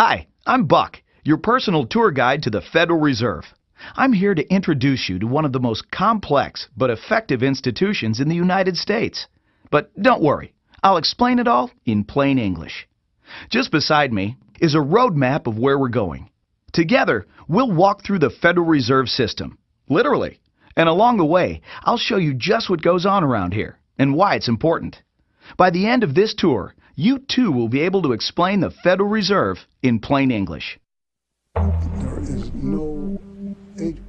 Hi, I'm Buck, your personal tour guide to the Federal Reserve. I'm here to introduce you to one of the most complex but effective institutions in the United States. But don't worry, I'll explain it all in plain English. Just beside me is a roadmap of where we're going. Together, we'll walk through the Federal Reserve System, literally. And along the way, I'll show you just what goes on around here and why it's important. By the end of this tour, you too will be able to explain the Federal Reserve in plain English. There is no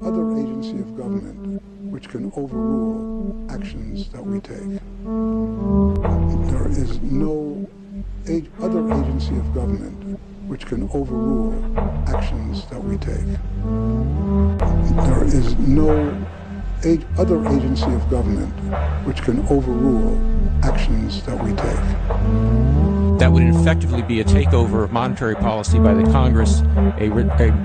other agency of government which can overrule actions that we take. There is no other agency of government which can overrule actions that we take. There is no other agency of government which can overrule actions that we take. That would effectively be a takeover of monetary policy by the Congress, a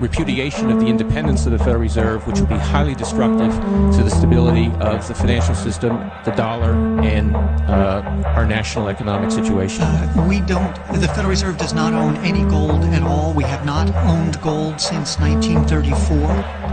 repudiation of the independence of the Federal Reserve, which would be highly destructive to the stability of the financial system, the dollar, and our national economic situation. The Federal Reserve does not own any gold at all. We have not owned gold since 1934.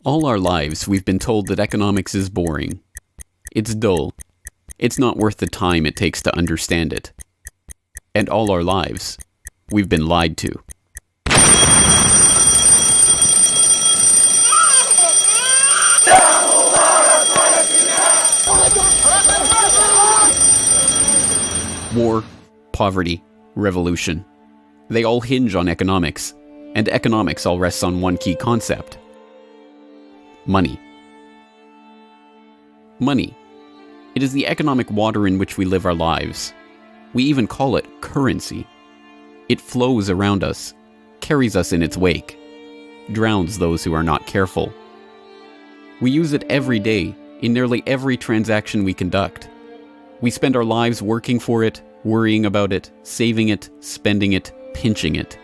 All our lives, we've been told that economics is boring. It's dull. It's not worth the time it takes to understand it. And all our lives, we've been lied to. War, poverty, revolution. They all hinge on economics, and economics all rests on one key concept. Money. Money. It is the economic water in which we live our lives. We even call it currency. It flows around us, carries us in its wake, drowns those who are not careful. We use it every day, in nearly every transaction we conduct. We spend our lives working for it, worrying about it, saving it, spending it, pinching it.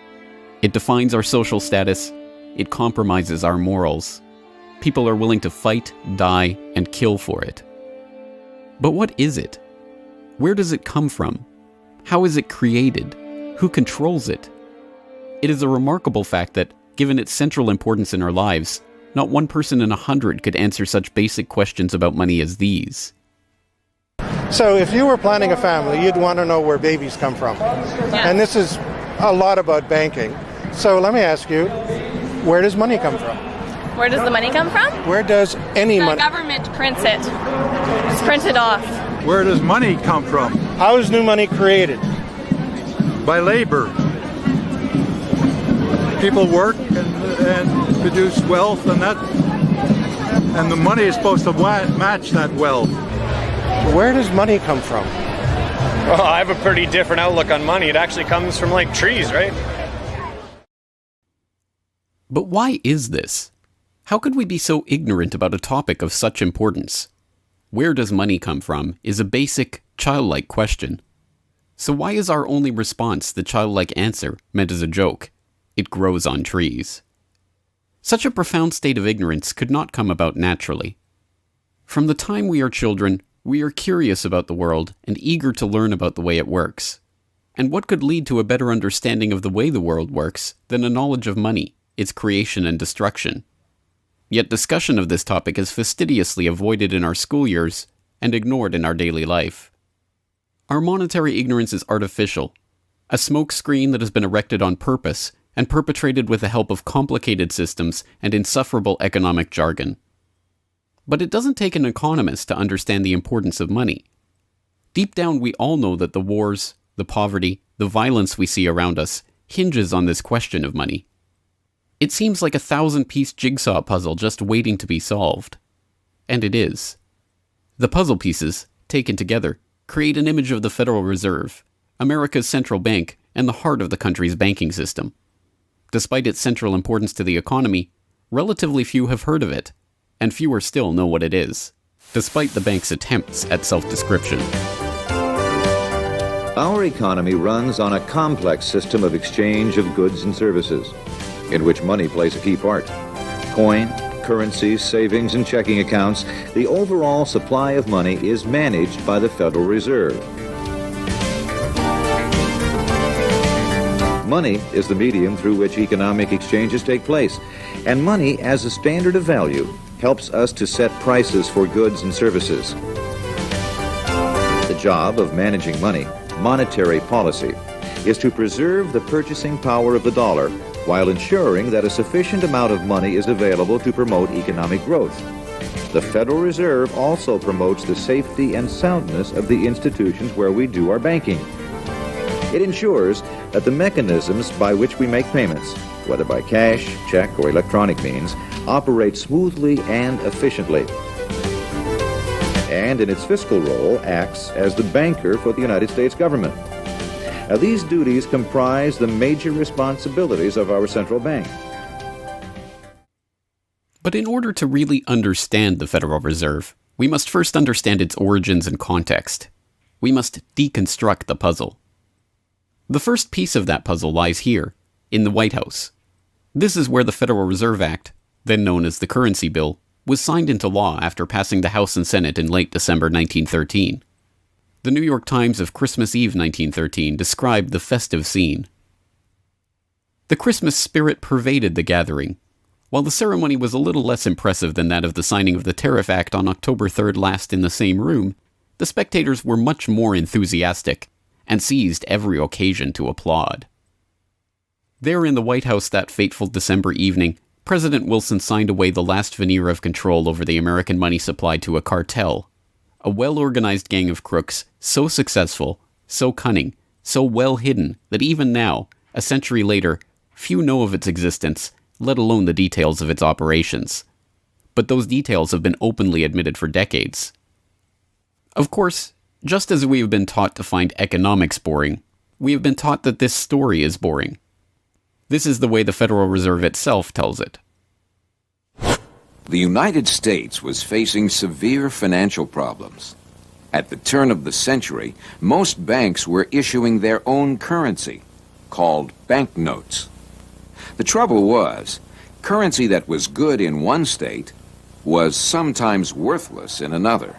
It defines our social status. It compromises our morals. People are willing to fight, die, and kill for it. But what is it? Where does it come from? How is it created? Who controls it? It is a remarkable fact that, given its central importance in our lives, not one person in 100 could answer such basic questions about money as these. So if you were planning a family, you'd want to know where babies come from. Yeah. And this is a lot about banking. So let me ask you, where does money come from? Where does the money come from? Where does any money? The government prints it. It's printed off. Where does money come from? How is new money created? By labor. People work and produce wealth, and the money is supposed to match that wealth. Where does money come from? Well, I have a pretty different outlook on money. It actually comes from, like, trees, right? But why is this? How could we be so ignorant about a topic of such importance? Where does money come from is a basic, childlike question. So why is our only response the childlike answer meant as a joke? It grows on trees. Such a profound state of ignorance could not come about naturally. From the time we are children, we are curious about the world and eager to learn about the way it works. And what could lead to a better understanding of the way the world works than a knowledge of money, its creation and destruction? Yet discussion of this topic is fastidiously avoided in our school years and ignored in our daily life. Our monetary ignorance is artificial, a smoke screen that has been erected on purpose and perpetrated with the help of complicated systems and insufferable economic jargon. But it doesn't take an economist to understand the importance of money. Deep down, we all know that the wars, the poverty, the violence we see around us hinges on this question of money. It seems like a 1,000-piece jigsaw puzzle just waiting to be solved. And it is. The puzzle pieces, taken together, create an image of the Federal Reserve, America's central bank, and the heart of the country's banking system. Despite its central importance to the economy, relatively few have heard of it, and fewer still know what it is, despite the bank's attempts at self-description. Our economy runs on a complex system of exchange of goods and services, in which money plays a key part. Coin, currencies, savings, and checking accounts, the overall supply of money is managed by the Federal Reserve. Money is the medium through which economic exchanges take place, and money as a standard of value helps us to set prices for goods and services. The job of managing money, monetary policy, is to preserve the purchasing power of the dollar while ensuring that a sufficient amount of money is available to promote economic growth. The Federal Reserve also promotes the safety and soundness of the institutions where we do our banking. It ensures that the mechanisms by which we make payments, whether by cash, check, or electronic means, operate smoothly and efficiently. And in its fiscal role, acts as the banker for the United States government. Now, these duties comprise the major responsibilities of our central bank. But in order to really understand the Federal Reserve, we must first understand its origins and context. We must deconstruct the puzzle. The first piece of that puzzle lies here, in the White House. This is where the Federal Reserve Act, then known as the Currency Bill, was signed into law after passing the House and Senate in late December 1913. The New York Times of Christmas Eve 1913 described the festive scene. The Christmas spirit pervaded the gathering. While the ceremony was a little less impressive than that of the signing of the Tariff Act on October 3rd last in the same room, the spectators were much more enthusiastic and seized every occasion to applaud. There in the White House that fateful December evening, President Wilson signed away the last veneer of control over the American money supply to a cartel, a well-organized gang of crooks so successful, so cunning, so well hidden that even now, a century later, few know of its existence, let alone the details of its operations. But those details have been openly admitted for decades. Of course, just as we have been taught to find economics boring, we have been taught that this story is boring. This is the way the Federal Reserve itself tells it. The United States was facing severe financial problems. At the turn of the century, most banks were issuing their own currency, called banknotes. The trouble was, currency that was good in one state was sometimes worthless in another.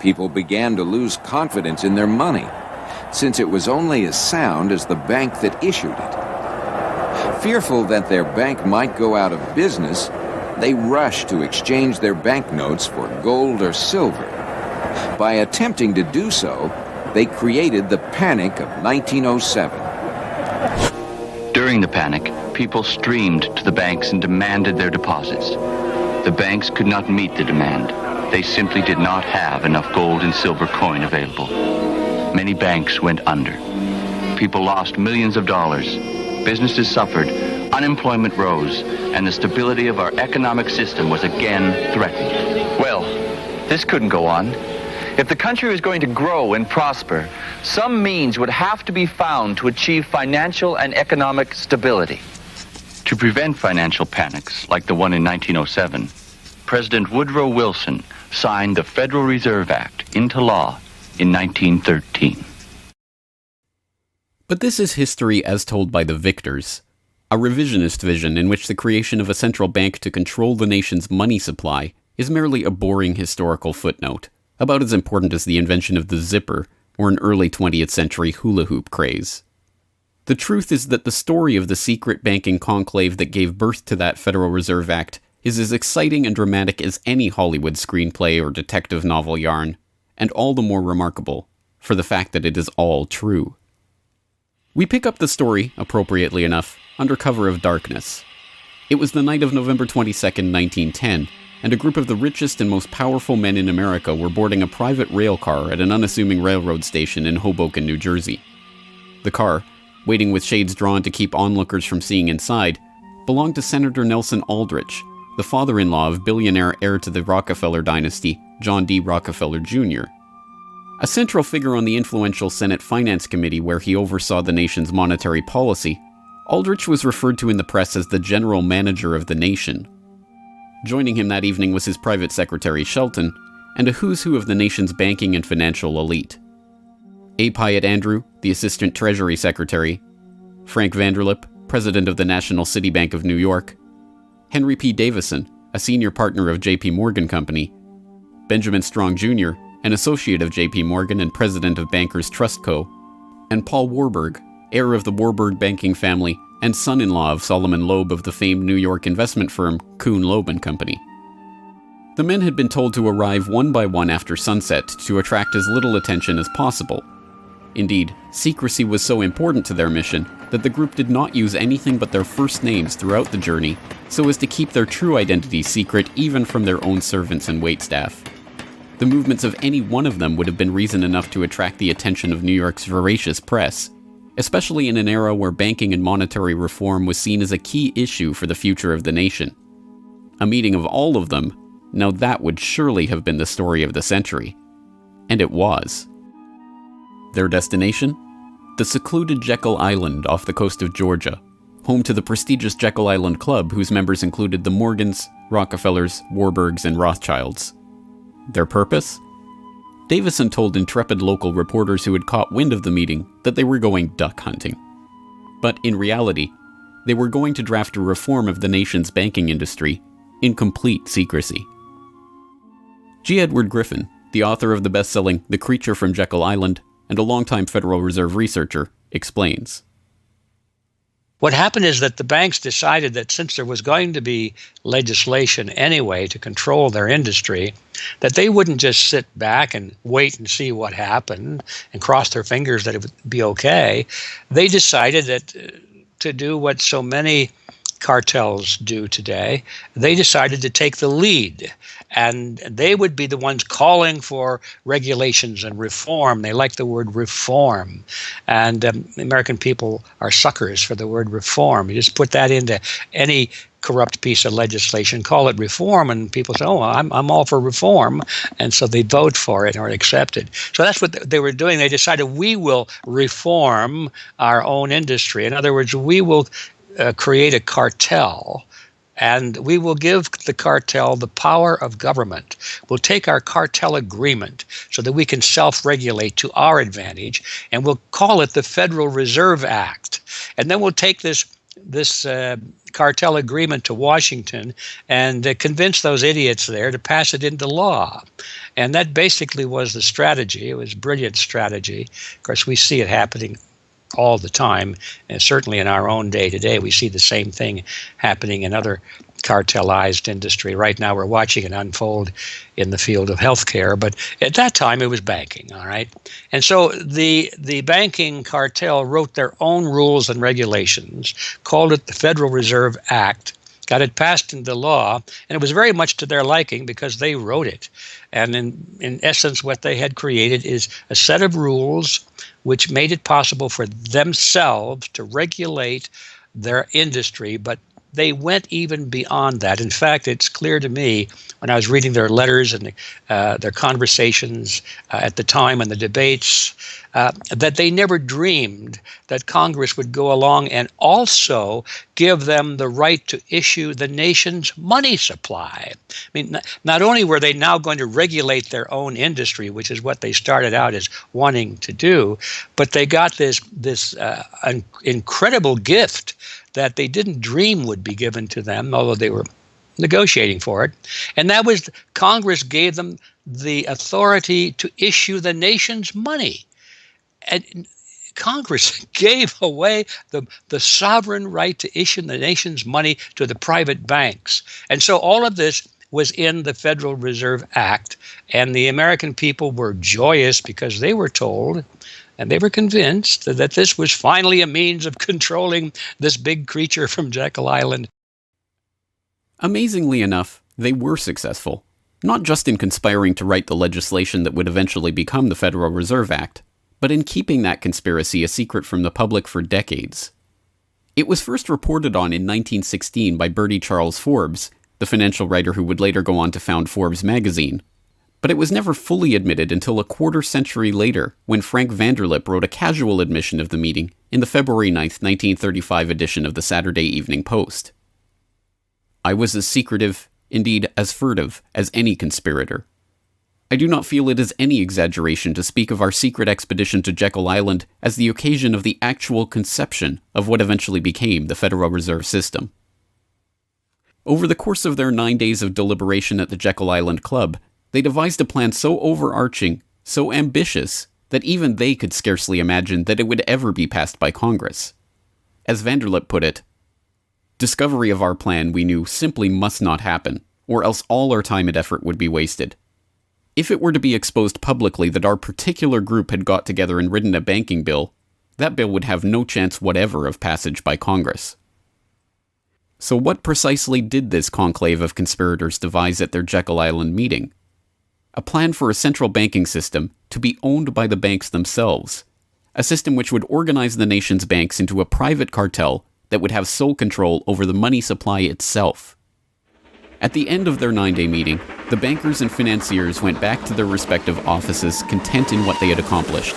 People began to lose confidence in their money, since it was only as sound as the bank that issued it. Fearful that their bank might go out of business, they rushed to exchange their banknotes for gold or silver. By attempting to do so, they created the Panic of 1907. During the panic, people streamed to the banks and demanded their deposits. The banks could not meet the demand. They simply did not have enough gold and silver coin available. Many banks went under. People lost millions of dollars. Businesses suffered, unemployment rose, and the stability of our economic system was again threatened. Well, this couldn't go on. If the country was going to grow and prosper, some means would have to be found to achieve financial and economic stability. To prevent financial panics like the one in 1907, President Woodrow Wilson signed the Federal Reserve Act into law in 1913. But this is history as told by the victors, a revisionist vision in which the creation of a central bank to control the nation's money supply is merely a boring historical footnote, about as important as the invention of the zipper or an early 20th century hula hoop craze. The truth is that the story of the secret banking conclave that gave birth to that Federal Reserve Act is as exciting and dramatic as any Hollywood screenplay or detective novel yarn, and all the more remarkable for the fact that it is all true. We pick up the story, appropriately enough, under cover of darkness. It was the night of November 22nd, 1910, and a group of the richest and most powerful men in America were boarding a private rail car at an unassuming railroad station in Hoboken, New Jersey. The car, waiting with shades drawn to keep onlookers from seeing inside, belonged to Senator Nelson Aldrich, the father-in-law of billionaire heir to the Rockefeller dynasty, John D. Rockefeller Jr. A central figure on the influential Senate Finance Committee where he oversaw the nation's monetary policy, Aldrich was referred to in the press as the general manager of the nation. Joining him that evening was his private secretary Shelton, and a who's who of the nation's banking and financial elite. A. Pyatt Andrew, the Assistant Treasury Secretary, Frank Vanderlip, President of the National City Bank of New York, Henry P. Davison, a senior partner of J.P. Morgan Company, Benjamin Strong Jr., an associate of J.P. Morgan and president of Bankers Trust Co., and Paul Warburg, heir of the Warburg banking family and son-in-law of Solomon Loeb of the famed New York investment firm Kuhn, Loeb & Company. The men had been told to arrive one by one after sunset to attract as little attention as possible. Indeed, secrecy was so important to their mission that the group did not use anything but their first names throughout the journey so as to keep their true identities secret even from their own servants and waitstaff. The movements of any one of them would have been reason enough to attract the attention of New York's voracious press, especially in an era where banking and monetary reform was seen as a key issue for the future of the nation. A meeting of all of them, now that would surely have been the story of the century. And it was. Their destination? The secluded Jekyll Island off the coast of Georgia, home to the prestigious Jekyll Island Club whose members included the Morgans, Rockefellers, Warburgs, and Rothschilds. Their purpose? Davison told intrepid local reporters who had caught wind of the meeting that they were going duck hunting. But in reality, they were going to draft a reform of the nation's banking industry in complete secrecy. G. Edward Griffin, the author of the best-selling The Creature from Jekyll Island and a longtime Federal Reserve researcher, explains. What happened is that the banks decided that since there was going to be legislation anyway to control their industry, that they wouldn't just sit back and wait and see what happened and cross their fingers that it would be okay. They decided that to do what so many cartels do today, they decided to take the lead, and they would be the ones calling for regulations and reform. They like the word reform, and American people are suckers for the word reform. You just put that into any corrupt piece of legislation, call it reform, and people say, oh, I'm all for reform, and so they vote for it or accept it. So that's what they were doing. They decided we will reform our own industry. In other words, we will create a cartel, and we will give the cartel the power of government. We'll take our cartel agreement so that we can self-regulate to our advantage, and we'll call it the Federal Reserve Act. And then we'll take this cartel agreement to Washington and convince those idiots there to pass it into law. And that basically was the strategy. It was a brilliant strategy. Of course, we see it happening all the time, and certainly in our own day today, we see the same thing happening in other cartelized industry. Right now, we're watching it unfold in the field of healthcare, but at that time, it was banking, all right? And so the banking cartel wrote their own rules and regulations, called it the Federal Reserve Act, got it passed into law, and it was very much to their liking because they wrote it. And in essence, what they had created is a set of rules which made it possible for themselves to regulate their industry, but they went even beyond that. In fact, it's clear to me when I was reading their letters and their conversations at the time and the debates that they never dreamed that Congress would go along and also give them the right to issue the nation's money supply. I mean, not only were they now going to regulate their own industry, which is what they started out as wanting to do, but they got this incredible gift that they didn't dream would be given to them, although they were negotiating for it. And that was Congress gave them the authority to issue the nation's money. And Congress gave away the sovereign right to issue the nation's money to the private banks. And so all of this was in the Federal Reserve Act, and the American people were joyous because they were told and they were convinced that this was finally a means of controlling this big creature from Jekyll Island. Amazingly enough, they were successful, not just in conspiring to write the legislation that would eventually become the Federal Reserve Act, but in keeping that conspiracy a secret from the public for decades. It was first reported on in 1916 by Bertie Charles Forbes, the financial writer who would later go on to found Forbes magazine. But it was never fully admitted until a quarter century later, when Frank Vanderlip wrote a casual admission of the meeting in the February 9th, 1935 edition of the Saturday Evening Post. I was as secretive, indeed as furtive, as any conspirator. I do not feel it is any exaggeration to speak of our secret expedition to Jekyll Island as the occasion of the actual conception of what eventually became the Federal Reserve System. Over the course of their 9 days of deliberation at the Jekyll Island Club, they devised a plan so overarching, so ambitious, that even they could scarcely imagine that it would ever be passed by Congress. As Vanderlip put it, discovery of our plan, we knew, simply must not happen, or else all our time and effort would be wasted. If it were to be exposed publicly that our particular group had got together and written a banking bill, that bill would have no chance whatever of passage by Congress. So what precisely did this conclave of conspirators devise at their Jekyll Island meeting? A plan for a central banking system to be owned by the banks themselves, a system which would organize the nation's banks into a private cartel that would have sole control over the money supply itself. At the end of their 9-day meeting, the bankers and financiers went back to their respective offices content in what they had accomplished.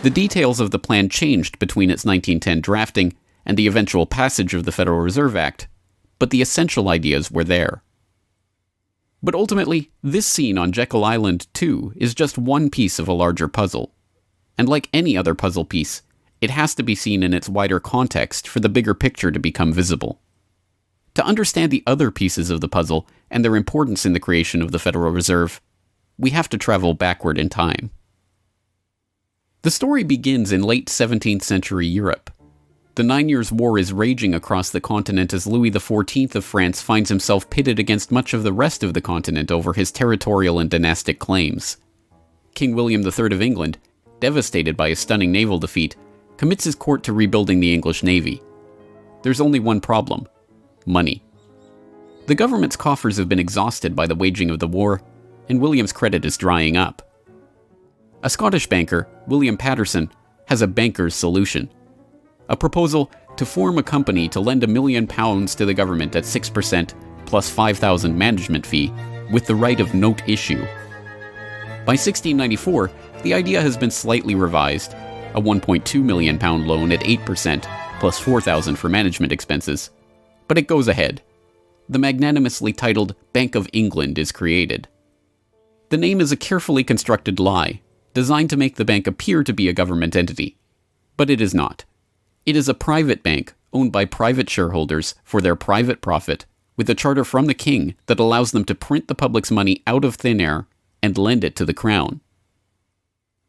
The details of the plan changed between its 1910 drafting and the eventual passage of the Federal Reserve Act, but the essential ideas were there. But ultimately, this scene on Jekyll Island, too, is just one piece of a larger puzzle. And like any other puzzle piece, it has to be seen in its wider context for the bigger picture to become visible. To understand the other pieces of the puzzle and their importance in the creation of the Federal Reserve, we have to travel backward in time. The story begins in late 17th century Europe. The 9 Years' War is raging across the continent as Louis XIV of France finds himself pitted against much of the rest of the continent over his territorial and dynastic claims. King William III of England, devastated by a stunning naval defeat, commits his court to rebuilding the English navy. There's only one problem: money. The government's coffers have been exhausted by the waging of the war, and William's credit is drying up. A Scottish banker, William Patterson, has a banker's solution. A proposal to form a company to lend £1 million to the government at 6% plus £5,000 management fee, with the right of note issue. By 1694, the idea has been slightly revised, a £1.2 million loan at 8% plus £4,000 for management expenses, but it goes ahead. The magnanimously titled Bank of England is created. The name is a carefully constructed lie, designed to make the bank appear to be a government entity, but it is not. It is a private bank owned by private shareholders for their private profit, with a charter from the king that allows them to print the public's money out of thin air and lend it to the crown.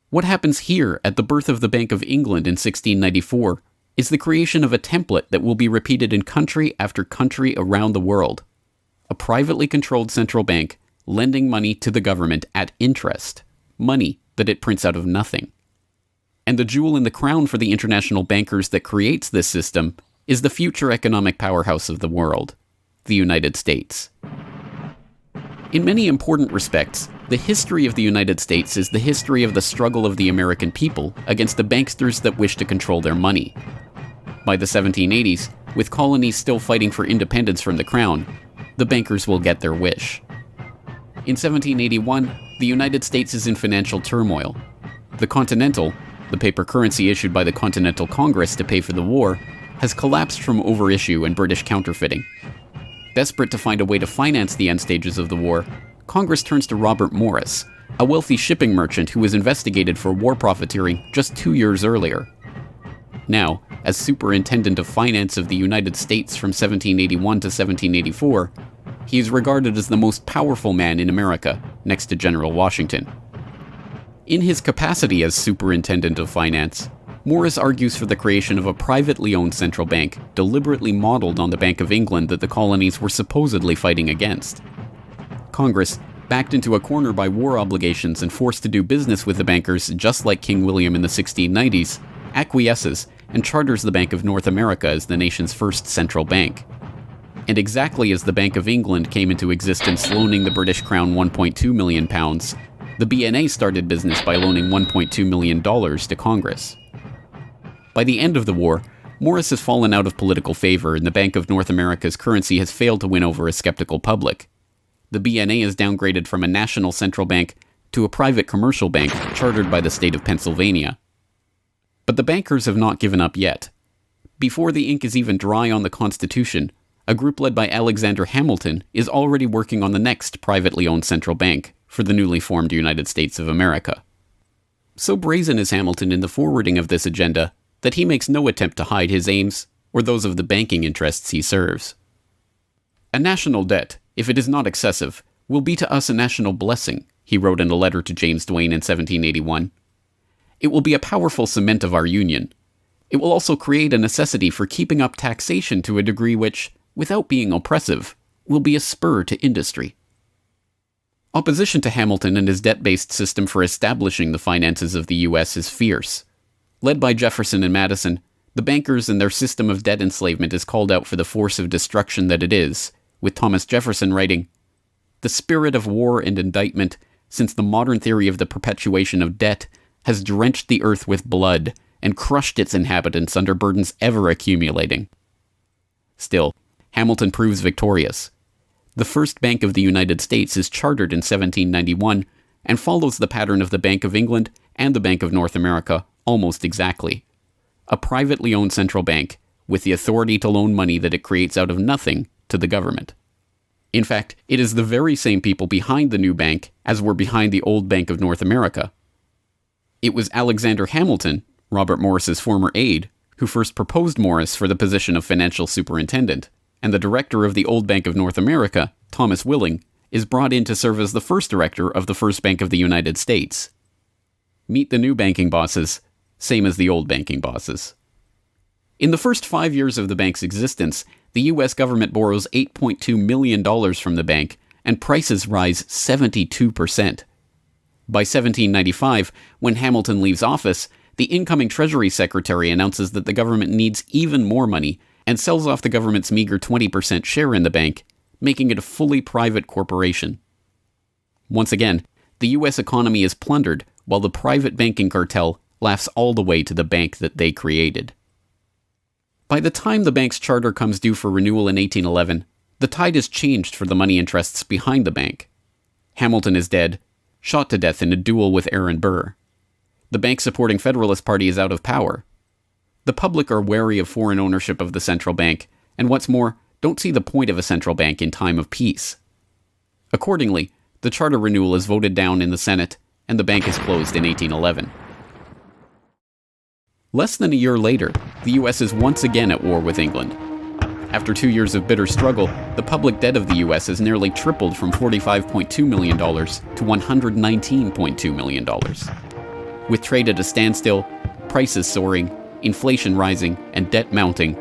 What happens here at the birth of the Bank of England in 1694 is the creation of a template that will be repeated in country after country around the world. A privately controlled central bank lending money to the government at interest, money that it prints out of nothing. And the jewel in the crown for the international bankers that creates this system is the future economic powerhouse of the world, the United States. In many important respects, the history of the United States is the history of the struggle of the American people against the banksters that wish to control their money. By the 1780s, with colonies still fighting for independence from the crown, the bankers will get their wish. In 1781, the United States is in financial turmoil. The Continental, the paper currency issued by the Continental Congress to pay for the war, has collapsed from overissue and British counterfeiting. Desperate to find a way to finance the end stages of the war, Congress turns to Robert Morris, a wealthy shipping merchant who was investigated for war profiteering just 2 years earlier. Now, as Superintendent of Finance of the United States from 1781 to 1784, he is regarded as the most powerful man in America, next to General Washington. In his capacity as Superintendent of Finance, Morris argues for the creation of a privately owned central bank deliberately modeled on the Bank of England that the colonies were supposedly fighting against. Congress, backed into a corner by war obligations and forced to do business with the bankers just like King William in the 1690s, acquiesces and charters the Bank of North America as the nation's first central bank. And exactly as the Bank of England came into existence loaning the British Crown £1.2 million, the BNA started business by loaning $1.2 million to Congress. By the end of the war, Morris has fallen out of political favor and the Bank of North America's currency has failed to win over a skeptical public. the BNA is downgraded from a national central bank to a private commercial bank chartered by the state of Pennsylvania. But the bankers have not given up yet. Before the ink is even dry on the Constitution, a group led by Alexander Hamilton is already working on the next privately owned central bank for the newly formed United States of America. So brazen is Hamilton in the forwarding of this agenda that he makes no attempt to hide his aims or those of the banking interests he serves. A national debt, if it is not excessive, will be to us a national blessing, he wrote in a letter to James Duane in 1781. It will be a powerful cement of our union. It will also create a necessity for keeping up taxation to a degree which, without being oppressive, will be a spur to industry. Opposition to Hamilton and his debt-based system for establishing the finances of the U.S. is fierce. Led by Jefferson and Madison, the bankers and their system of debt enslavement is called out for the force of destruction that it is, with Thomas Jefferson writing, "The spirit of war and indictment, since the modern theory of the perpetuation of debt, has drenched the earth with blood and crushed its inhabitants under burdens ever accumulating." Still, Hamilton proves victorious. The first Bank of the United States is chartered in 1791 and follows the pattern of the Bank of England and the Bank of North America almost exactly. A privately owned central bank with the authority to loan money that it creates out of nothing to the government. In fact, it is the very same people behind the new bank as were behind the old Bank of North America. It was Alexander Hamilton, Robert Morris's former aide, who first proposed Morris for the position of financial superintendent, and the director of the old Bank of North America, Thomas Willing, is brought in to serve as the first director of the first Bank of the United States. Meet the new banking bosses, same as the old banking bosses. In the first 5 years of the bank's existence, the U.S. government borrows $8.2 million from the bank, and prices rise 72%. By 1795, when Hamilton leaves office, the incoming Treasury Secretary announces that the government needs even more money and sells off the government's meager 20% share in the bank, making it a fully private corporation. Once again, the U.S. economy is plundered while the private banking cartel laughs all the way to the bank that they created. By the time the bank's charter comes due for renewal in 1811, the tide has changed for the money interests behind the bank. Hamilton is dead, shot to death in a duel with Aaron Burr. The bank-supporting Federalist Party is out of power. The public are wary of foreign ownership of the central bank, and what's more, don't see the point of a central bank in time of peace. Accordingly, the charter renewal is voted down in the Senate, and the bank is closed in 1811. Less than a year later, the U.S. is once again at war with England. After 2 years of bitter struggle, the public debt of the U.S. has nearly tripled from $45.2 million to $119.2 million. With trade at a standstill, prices soaring, inflation rising, and debt mounting,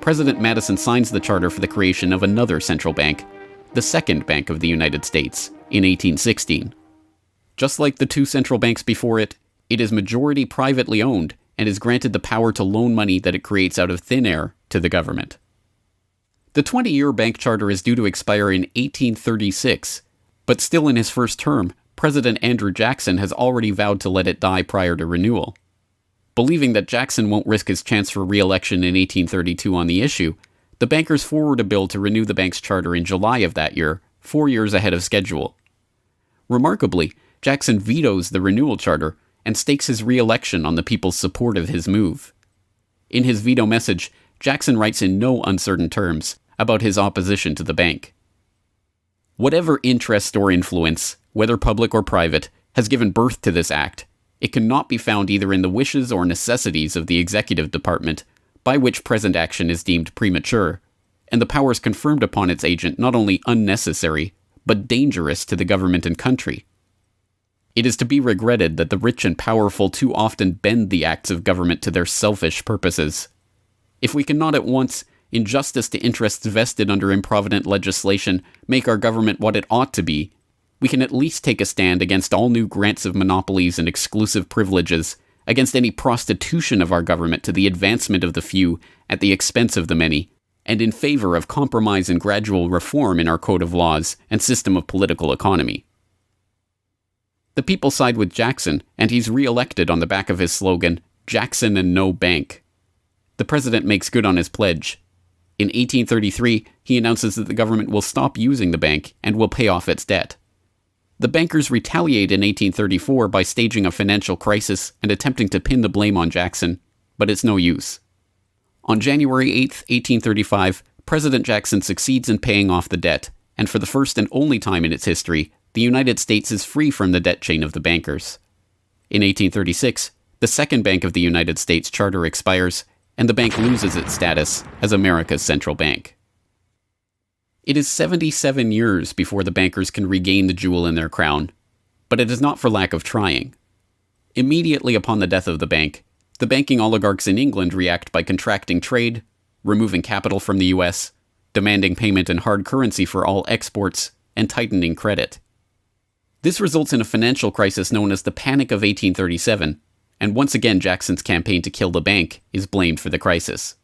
President Madison signs the charter for the creation of another central bank, the Second Bank of the United States, in 1816. Just like the two central banks before it, it is majority privately owned and is granted the power to loan money that it creates out of thin air to the government. The 20-year bank charter is due to expire in 1836, but still in his first term, President Andrew Jackson has already vowed to let it die prior to renewal. Believing that Jackson won't risk his chance for re-election in 1832 on the issue, the bankers forward a bill to renew the bank's charter in July of that year, 4 years ahead of schedule. Remarkably, Jackson vetoes the renewal charter and stakes his re-election on the people's support of his move. In his veto message, Jackson writes in no uncertain terms about his opposition to the bank. Whatever interest or influence, whether public or private, has given birth to this act, it cannot be found either in the wishes or necessities of the executive department, by which present action is deemed premature, and the powers conferred upon its agent not only unnecessary, but dangerous to the government and country. It is to be regretted that the rich and powerful too often bend the acts of government to their selfish purposes. If we cannot at once, in justice to interests vested under improvident legislation, make our government what it ought to be, we can at least take a stand against all new grants of monopolies and exclusive privileges, against any prostitution of our government to the advancement of the few at the expense of the many, and in favor of compromise and gradual reform in our code of laws and system of political economy. The people side with Jackson, and he's re-elected on the back of his slogan, "Jackson and no bank." The president makes good on his pledge. In 1833, he announces that the government will stop using the bank and will pay off its debt. The bankers retaliate in 1834 by staging a financial crisis and attempting to pin the blame on Jackson, but it's no use. On January 8, 1835, President Jackson succeeds in paying off the debt, and for the first and only time in its history, the United States is free from the debt chain of the bankers. In 1836, the Second Bank of the United States charter expires, and the bank loses its status as America's central bank. It is 77 years before the bankers can regain the jewel in their crown, but it is not for lack of trying. Immediately upon the death of the bank, the banking oligarchs in England react by contracting trade, removing capital from the US, demanding payment in hard currency for all exports, and tightening credit. This results in a financial crisis known as the Panic of 1837, and once again Jackson's campaign to kill the bank is blamed for the crisis.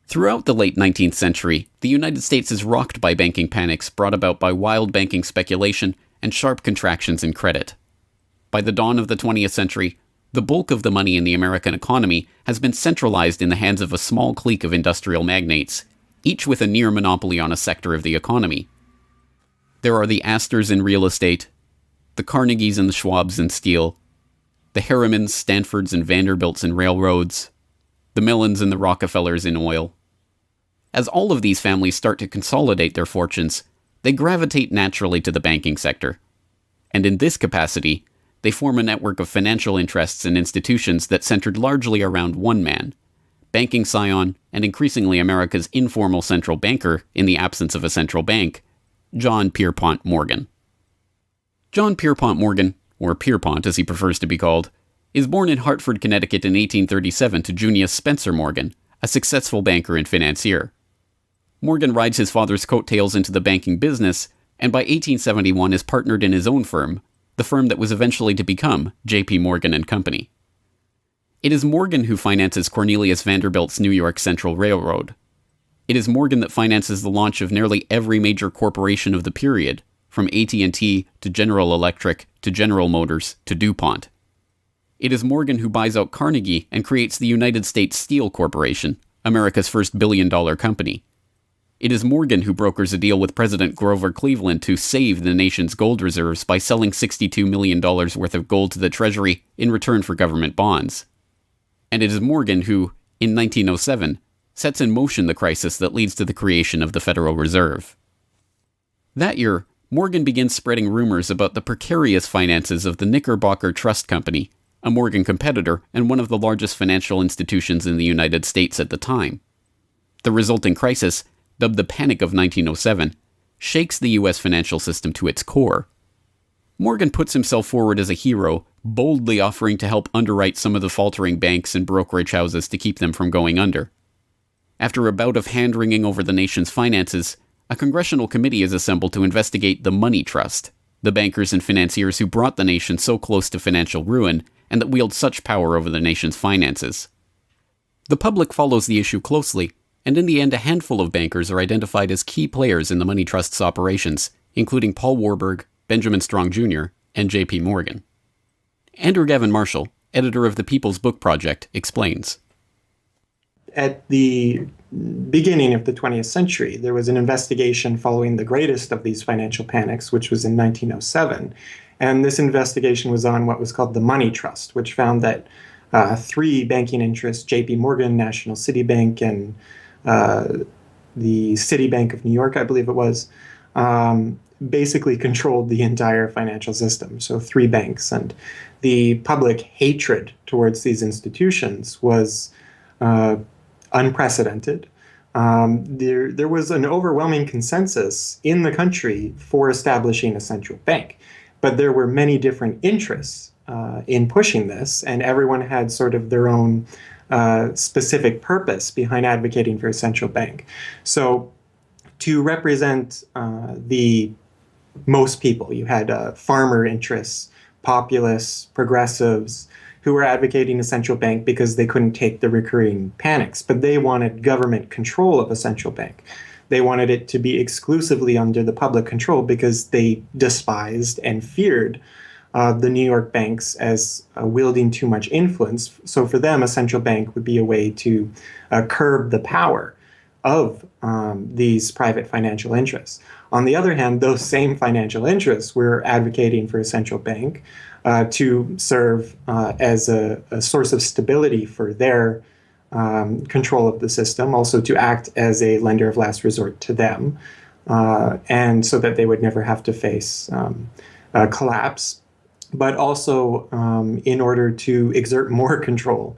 Throughout the late 19th century, the United States is rocked by banking panics brought about by wild banking speculation and sharp contractions in credit. By the dawn of the 20th century, the bulk of the money in the American economy has been centralized in the hands of a small clique of industrial magnates, each with a near monopoly on a sector of the economy. There are the Astors in real estate, the Carnegies and the Schwabs in steel, the Harrimans, Stanfords, and Vanderbilts in railroads, the Mellons and the Rockefellers in oil. As all of these families start to consolidate their fortunes, they gravitate naturally to the banking sector. And in this capacity, they form a network of financial interests and institutions that centered largely around one man, banking scion and increasingly America's informal central banker in the absence of a central bank, John Pierpont Morgan. John Pierpont Morgan, or Pierpont as he prefers to be called, is born in Hartford, Connecticut in 1837 to Junius Spencer Morgan, a successful banker and financier. Morgan rides his father's coattails into the banking business, and by 1871 is partnered in his own firm, the firm that was eventually to become J.P. Morgan and Company. It is Morgan who finances Cornelius Vanderbilt's New York Central Railroad. It is Morgan that finances the launch of nearly every major corporation of the period, from AT&T to General Electric to General Motors to DuPont. It is Morgan who buys out Carnegie and creates the United States Steel Corporation, America's first billion-dollar company. It is Morgan who brokers a deal with President Grover Cleveland to save the nation's gold reserves by selling $62 million worth of gold to the Treasury in return for government bonds. And it is Morgan who, in 1907, sets in motion the crisis that leads to the creation of the Federal Reserve. That year, Morgan begins spreading rumors about the precarious finances of the Knickerbocker Trust Company, a Morgan competitor and one of the largest financial institutions in the United States at the time. The resulting crisis, dubbed the Panic of 1907, shakes the U.S. financial system to its core. Morgan puts himself forward as a hero, boldly offering to help underwrite some of the faltering banks and brokerage houses to keep them from going under. After a bout of hand-wringing over the nation's finances, a congressional committee is assembled to investigate the Money Trust, the bankers and financiers who brought the nation so close to financial ruin and that wield such power over the nation's finances. The public follows the issue closely, and in the end a handful of bankers are identified as key players in the Money Trust's operations, including Paul Warburg, Benjamin Strong Jr., and J.P. Morgan. Andrew Gavin Marshall, editor of the People's Book Project, explains. At the beginning of the 20th century, there was an investigation following the greatest of these financial panics, which was in 1907. And this investigation was on what was called the Money Trust, which found that three banking interests, J.P. Morgan, National City Bank, and the Citibank of New York, I believe it was, basically controlled the entire financial system. So three banks. And the public hatred towards these institutions was unprecedented. There was an overwhelming consensus in the country for establishing a central bank. But there were many different interests in pushing this, and everyone had sort of their own specific purpose behind advocating for a central bank. So to represent the most people, you had farmer interests, populists, progressives, who were advocating a central bank because they couldn't take the recurring panics, but they wanted government control of a central bank. They wanted it to be exclusively under the public control because they despised and feared the New York banks as wielding too much influence. So for them, a central bank would be a way to curb the power of these private financial interests. On the other hand, those same financial interests were advocating for a central bank to serve as a source of stability for their control of the system, also to act as a lender of last resort to them, and so that they would never have to face collapse, but also in order to exert more control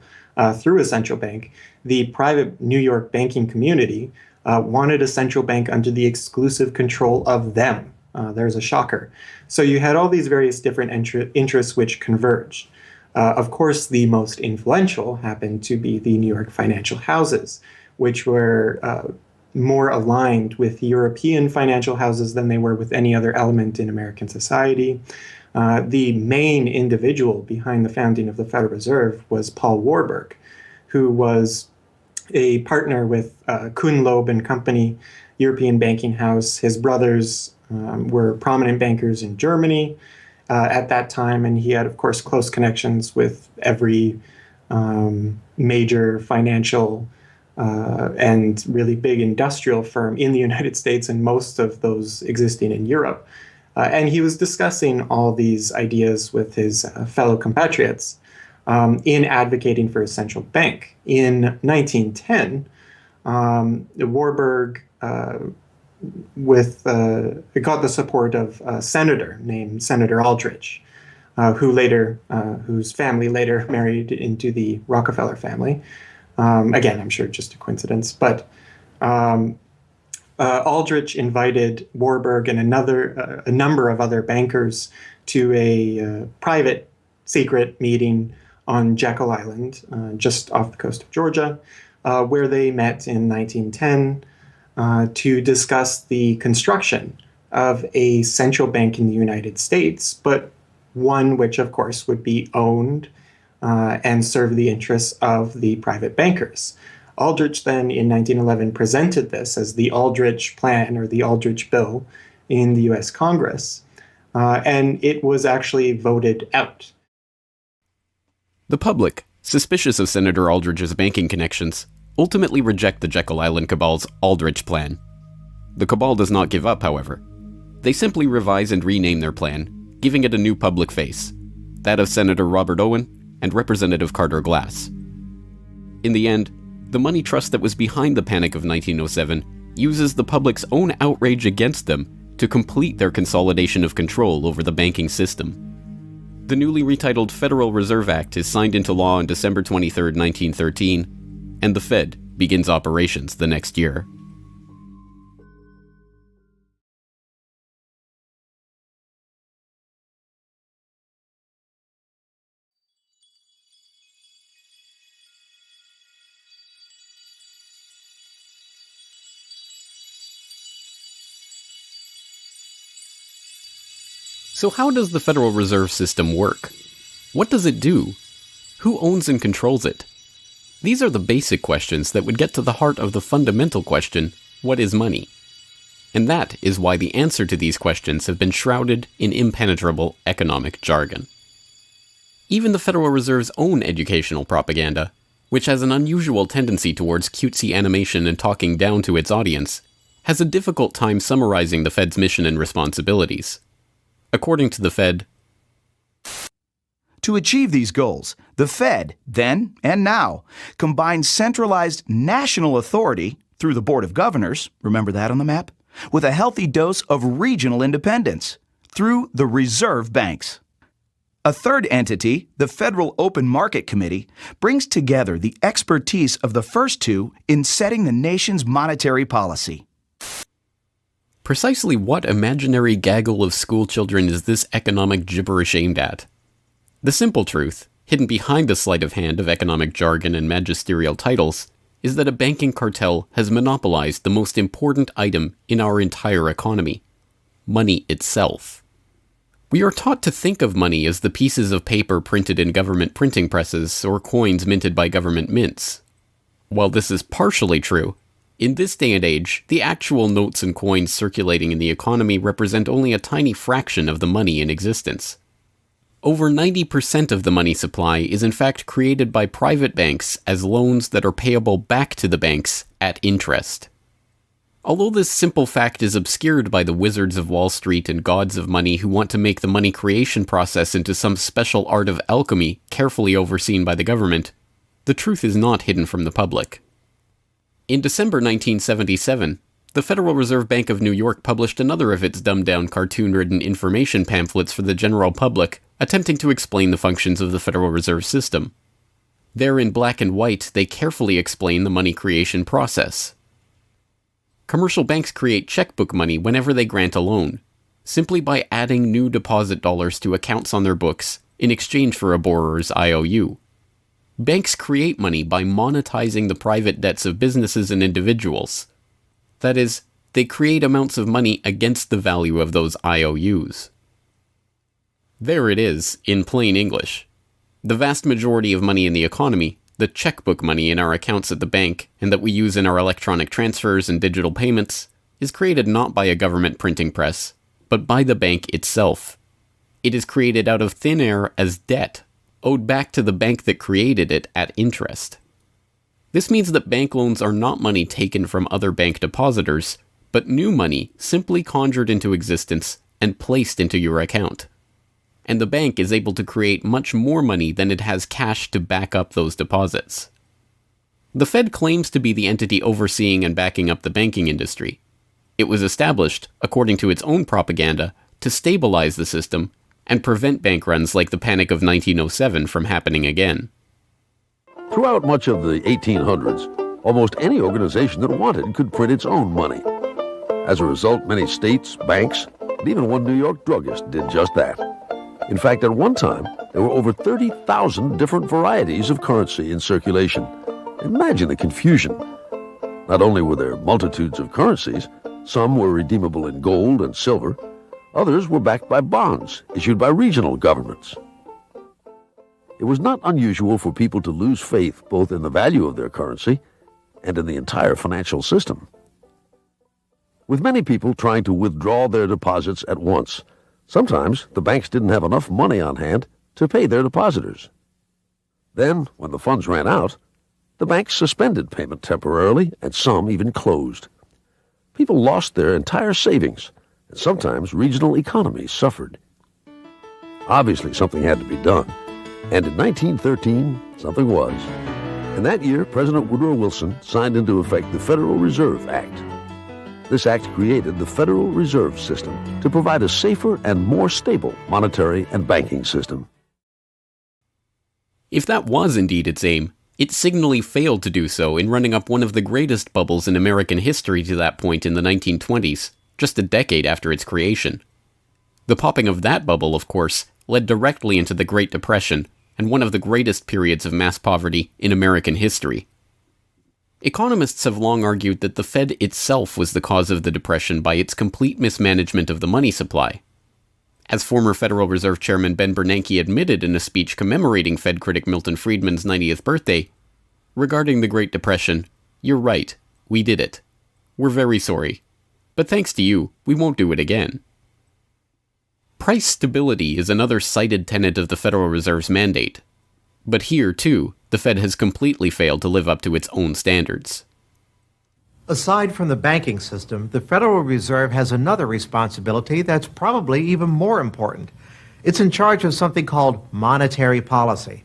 through a central bank. The private New York banking community wanted a central bank under the exclusive control of them. There's a shocker. So you had all these various different interests which converged. Of course, the most influential happened to be the New York financial houses, which were more aligned with European financial houses than they were with any other element in American society. The main individual behind the founding of the Federal Reserve was Paul Warburg, who was a partner with Kuhn, Loeb and Company, European banking house. His brothers were prominent bankers in Germany at that time, and he had, of course, close connections with every major financial and really big industrial firm in the United States, and most of those existing in Europe. And he was discussing all these ideas with his fellow compatriots in advocating for a central bank. In 1910, Warburg got the support of a senator named Senator Aldrich, whose family later married into the Rockefeller family. Again, I'm sure just a coincidence, but Aldrich invited Warburg and a number of other bankers to a private secret meeting on Jekyll Island, just off the coast of Georgia, where they met in 1910 to discuss the construction of a central bank in the United States, but one which, of course, would be owned and serve the interests of the private bankers. Aldrich then, in 1911, presented this as the Aldrich Plan or the Aldrich Bill in the U.S. Congress, and it was actually voted out. The public, suspicious of Senator Aldrich's banking connections, ultimately reject the Jekyll Island Cabal's Aldrich Plan. The Cabal does not give up, however. They simply revise and rename their plan, giving it a new public face, that of Senator Robert Owen and Representative Carter Glass. In the end, the money trust that was behind the Panic of 1907 uses the public's own outrage against them to complete their consolidation of control over the banking system. The newly retitled Federal Reserve Act is signed into law on December 23, 1913, and the Fed begins operations the next year. So how does the Federal Reserve System work? What does it do? Who owns and controls it? These are the basic questions that would get to the heart of the fundamental question, what is money? And that is why the answer to these questions have been shrouded in impenetrable economic jargon. Even the Federal Reserve's own educational propaganda, which has an unusual tendency towards cutesy animation and talking down to its audience, has a difficult time summarizing the Fed's mission and responsibilities. According to the Fed, to achieve these goals, the Fed, then and now, combines centralized national authority through the Board of Governors, remember that on the map, with a healthy dose of regional independence through the reserve banks. A third entity, the Federal Open Market Committee, brings together the expertise of the first two in setting the nation's monetary policy. Precisely what imaginary gaggle of schoolchildren is this economic gibberish aimed at? The simple truth, hidden behind the sleight of hand of economic jargon and magisterial titles, is that a banking cartel has monopolized the most important item in our entire economy: money itself. We are taught to think of money as the pieces of paper printed in government printing presses or coins minted by government mints. While this is partially true, in this day and age, the actual notes and coins circulating in the economy represent only a tiny fraction of the money in existence. Over 90% of the money supply is in fact created by private banks as loans that are payable back to the banks at interest. Although this simple fact is obscured by the wizards of Wall Street and gods of money who want to make the money creation process into some special art of alchemy carefully overseen by the government, the truth is not hidden from the public. In December 1977, the Federal Reserve Bank of New York published another of its dumbed-down cartoon-ridden information pamphlets for the general public, attempting to explain the functions of the Federal Reserve System. There in black and white, they carefully explain the money creation process. Commercial banks create checkbook money whenever they grant a loan, simply by adding new deposit dollars to accounts on their books in exchange for a borrower's IOU. Banks create money by monetizing the private debts of businesses and individuals. That is, they create amounts of money against the value of those IOUs. There it is, in plain English. The vast majority of money in the economy, the checkbook money in our accounts at the bank and that we use in our electronic transfers and digital payments, is created not by a government printing press, but by the bank itself. It is created out of thin air as debt, owed back to the bank that created it at interest. This means that bank loans are not money taken from other bank depositors, but new money simply conjured into existence and placed into your account. And the bank is able to create much more money than it has cash to back up those deposits. The Fed claims to be the entity overseeing and backing up the banking industry. It was established, according to its own propaganda, to stabilize the system and prevent bank runs like the Panic of 1907 from happening again. Throughout much of the 1800s, almost any organization that wanted could print its own money. As a result, many states, banks, and even one New York druggist did just that. In fact, at one time, there were over 30,000 different varieties of currency in circulation. Imagine the confusion. Not only were there multitudes of currencies, some were redeemable in gold and silver, others were backed by bonds issued by regional governments. It was not unusual for people to lose faith both in the value of their currency and in the entire financial system. With many people trying to withdraw their deposits at once, sometimes the banks didn't have enough money on hand to pay their depositors. Then, when the funds ran out, the banks suspended payment temporarily, and some even closed. People lost their entire savings, and sometimes regional economies suffered. Obviously, something had to be done, and in 1913, something was. In that year, President Woodrow Wilson signed into effect the Federal Reserve Act. This act created the Federal Reserve System to provide a safer and more stable monetary and banking system. If that was indeed its aim, it signally failed to do so in running up one of the greatest bubbles in American history to that point in the 1920s, just a decade after its creation. The popping of that bubble, of course, led directly into the Great Depression and one of the greatest periods of mass poverty in American history. Economists have long argued that the Fed itself was the cause of the Depression by its complete mismanagement of the money supply. As former Federal Reserve Chairman Ben Bernanke admitted in a speech commemorating Fed critic Milton Friedman's 90th birthday, regarding the Great Depression, "You're right, we did it. We're very sorry. But thanks to you, we won't do it again." Price stability is another cited tenet of the Federal Reserve's mandate. But here, too, the Fed has completely failed to live up to its own standards. Aside from the banking system, the Federal Reserve has another responsibility that's probably even more important. It's in charge of something called monetary policy.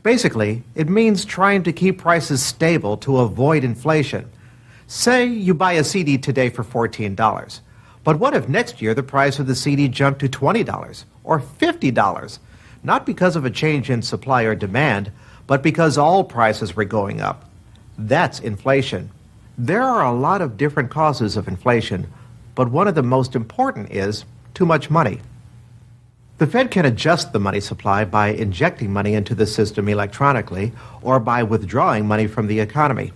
Basically, it means trying to keep prices stable to avoid inflation. Say you buy a CD today for $14, but what if next year the price of the CD jumped to $20 or $50? Not because of a change in supply or demand, but because all prices were going up. That's inflation. There are a lot of different causes of inflation, but one of the most important is too much money. The Fed can adjust the money supply by injecting money into the system electronically or by withdrawing money from the economy.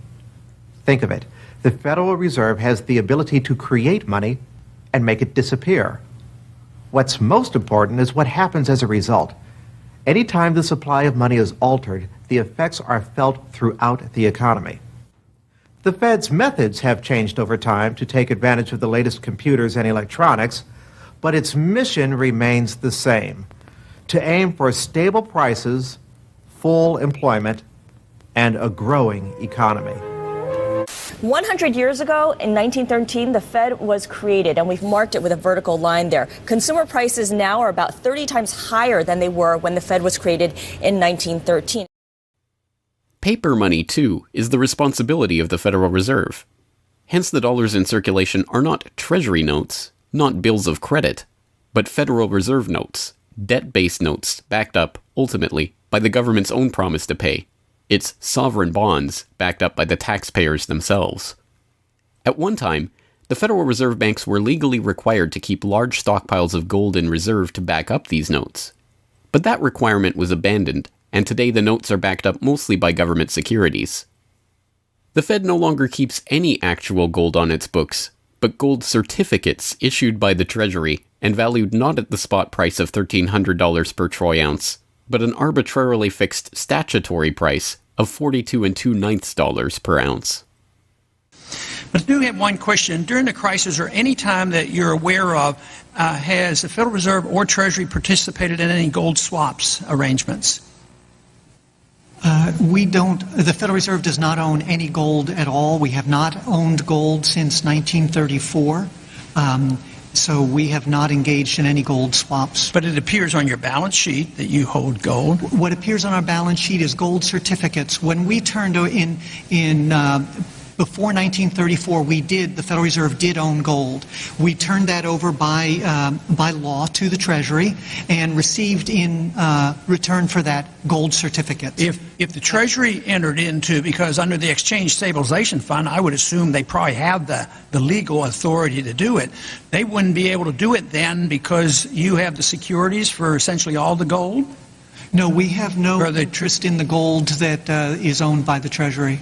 Think of it. The Federal Reserve has the ability to create money and make it disappear. What's most important is what happens as a result. Anytime the supply of money is altered, the effects are felt throughout the economy. The Fed's methods have changed over time to take advantage of the latest computers and electronics, but its mission remains the same: to aim for stable prices, full employment, and a growing economy. 100 years ago, in 1913, the Fed was created, and we've marked it with a vertical line there. Consumer prices now are about 30 times higher than they were when the Fed was created in 1913. Paper money, too, is the responsibility of the Federal Reserve. Hence, the dollars in circulation are not Treasury notes, not bills of credit, but Federal Reserve notes, debt-based notes backed up, ultimately, by the government's own promise to pay. It's sovereign bonds backed up by the taxpayers themselves. At one time, the Federal Reserve banks were legally required to keep large stockpiles of gold in reserve to back up these notes. But that requirement was abandoned, and today the notes are backed up mostly by government securities. The Fed no longer keeps any actual gold on its books, but gold certificates issued by the Treasury and valued not at the spot price of $1,300 per troy ounce, but an arbitrarily fixed statutory price of $42 2/9 per ounce. But I do have one question. During the crisis or any time that you're aware of, has the Federal Reserve or Treasury participated in any gold swaps arrangements? The Federal Reserve does not own any gold at all. We have not owned gold since 1934. So we have not engaged in any gold swaps. But it appears on your balance sheet that you hold gold. What appears on our balance sheet is gold certificates. When we turned before 1934, the Federal Reserve did own gold. We turned that over by law to the Treasury and received in return for that gold certificate. If the Treasury entered into, because under the Exchange Stabilization Fund, I would assume they probably have the legal authority to do it. They wouldn't be able to do it then because you have the securities for essentially all the gold? No, we have no interest in the gold that is owned by the Treasury.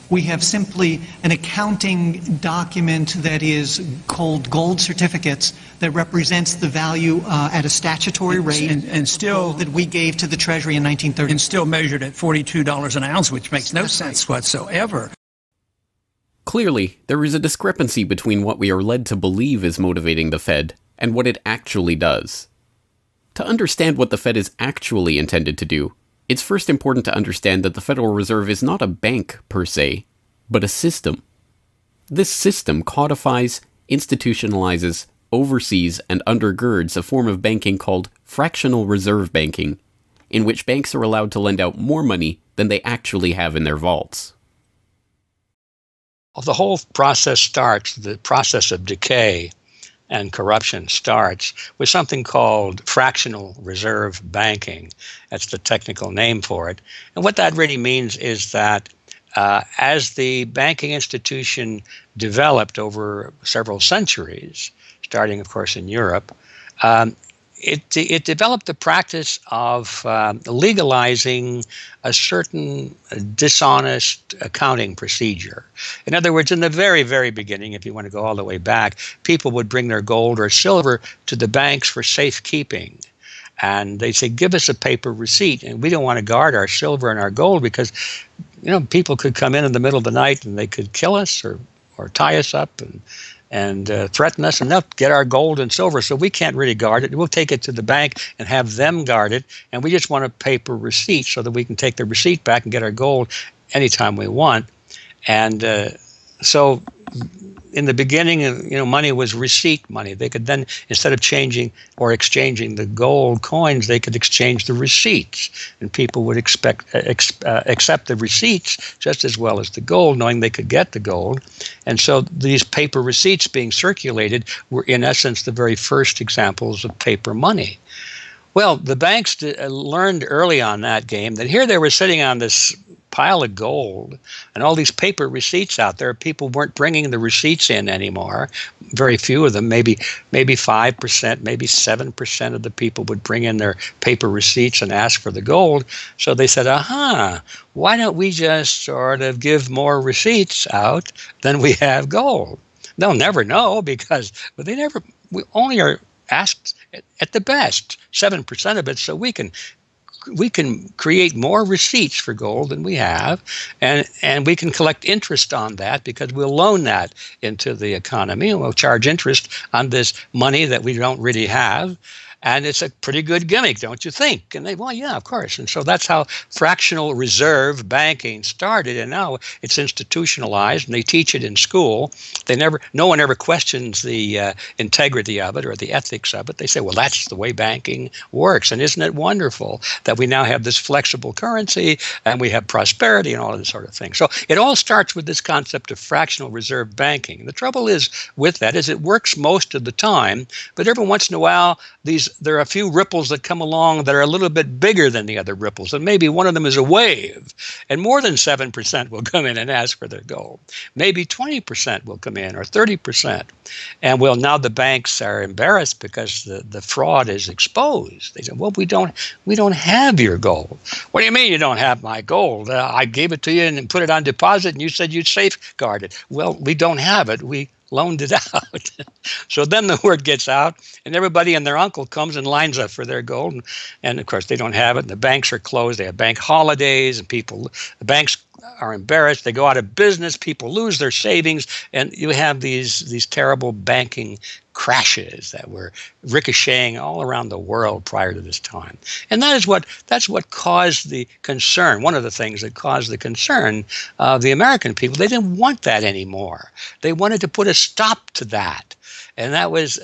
We have simply an accounting document that is called gold certificates that represents the value at a statutory rate and still that we gave to the Treasury in 1930. And still measured at $42 an ounce, which makes no sense whatsoever. Clearly, there is a discrepancy between what we are led to believe is motivating the Fed and what it actually does. To understand what the Fed is actually intended to do, it's first important to understand that the Federal Reserve is not a bank per se, but a system. This system codifies, institutionalizes, oversees, and undergirds a form of banking called fractional reserve banking, in which banks are allowed to lend out more money than they actually have in their vaults. The whole process starts, the process of decay and corruption starts with something called fractional reserve banking. That's the technical name for it. And what that really means is that as the banking institution developed over several centuries, starting, of course, in Europe, it developed the practice of legalizing a certain dishonest accounting procedure. In other words, in the very, very beginning, if you want to go all the way back, people would bring their gold or silver to the banks for safekeeping. And they say, give us a paper receipt. And we don't want to guard our silver and our gold because, people could come in the middle of the night and they could kill us or tie us up and threaten us, and they'll get our gold and silver, so we can't really guard it. We'll take it to the bank and have them guard it, and we just want a paper receipt so that we can take the receipt back and get our gold anytime we want. And so in the beginning, money was receipt money. They could then, instead of changing or exchanging the gold coins, they could exchange the receipts, and people would accept the receipts just as well as the gold, knowing they could get the gold. And so these paper receipts being circulated were, in essence, the very first examples of paper money. Well, the banks learned early on that game that here they were sitting on this pile of gold and all these paper receipts out there. People weren't bringing the receipts in anymore. Very few of them, maybe 5%, maybe 7% of the people would bring in their paper receipts and ask for the gold. So they said, why don't we just sort of give more receipts out than we have gold? They'll never know because we only are asked at the best 7% of it, so we can create more receipts for gold than we have, and we can collect interest on that because we'll loan that into the economy and we'll charge interest on this money that we don't really have. And it's a pretty good gimmick, don't you think? And they, well, yeah, of course. And so that's how fractional reserve banking started. And now it's institutionalized, and they teach it in school. No one ever questions the integrity of it or the ethics of it. They say, well, that's the way banking works. And isn't it wonderful that we now have this flexible currency and we have prosperity and all of this sort of thing? So it all starts with this concept of fractional reserve banking. And the trouble is with that is it works most of the time, but every once in a while, there are a few ripples that come along that are a little bit bigger than the other ripples, and maybe one of them is a wave, and more than 7% will come in and ask for their gold. Maybe 20% will come in, or 30%. And well, now the banks are embarrassed because the fraud is exposed. They say, well, we don't have your gold. What do you mean you don't have my gold? I gave it to you and put it on deposit, and you said you'd safeguard it. Well, we don't have it. We loaned it out. So then the word gets out, and everybody and their uncle comes and lines up for their gold. And of course, they don't have it, and the banks are closed. They have bank holidays, and the banks are embarrassed. They go out of business. People lose their savings, and you have these terrible banking crashes that were ricocheting all around the world prior to this time. And that's what caused the concern. One of the things that caused the concern of the American people, they didn't want that anymore. They wanted to put a stop to that. And that was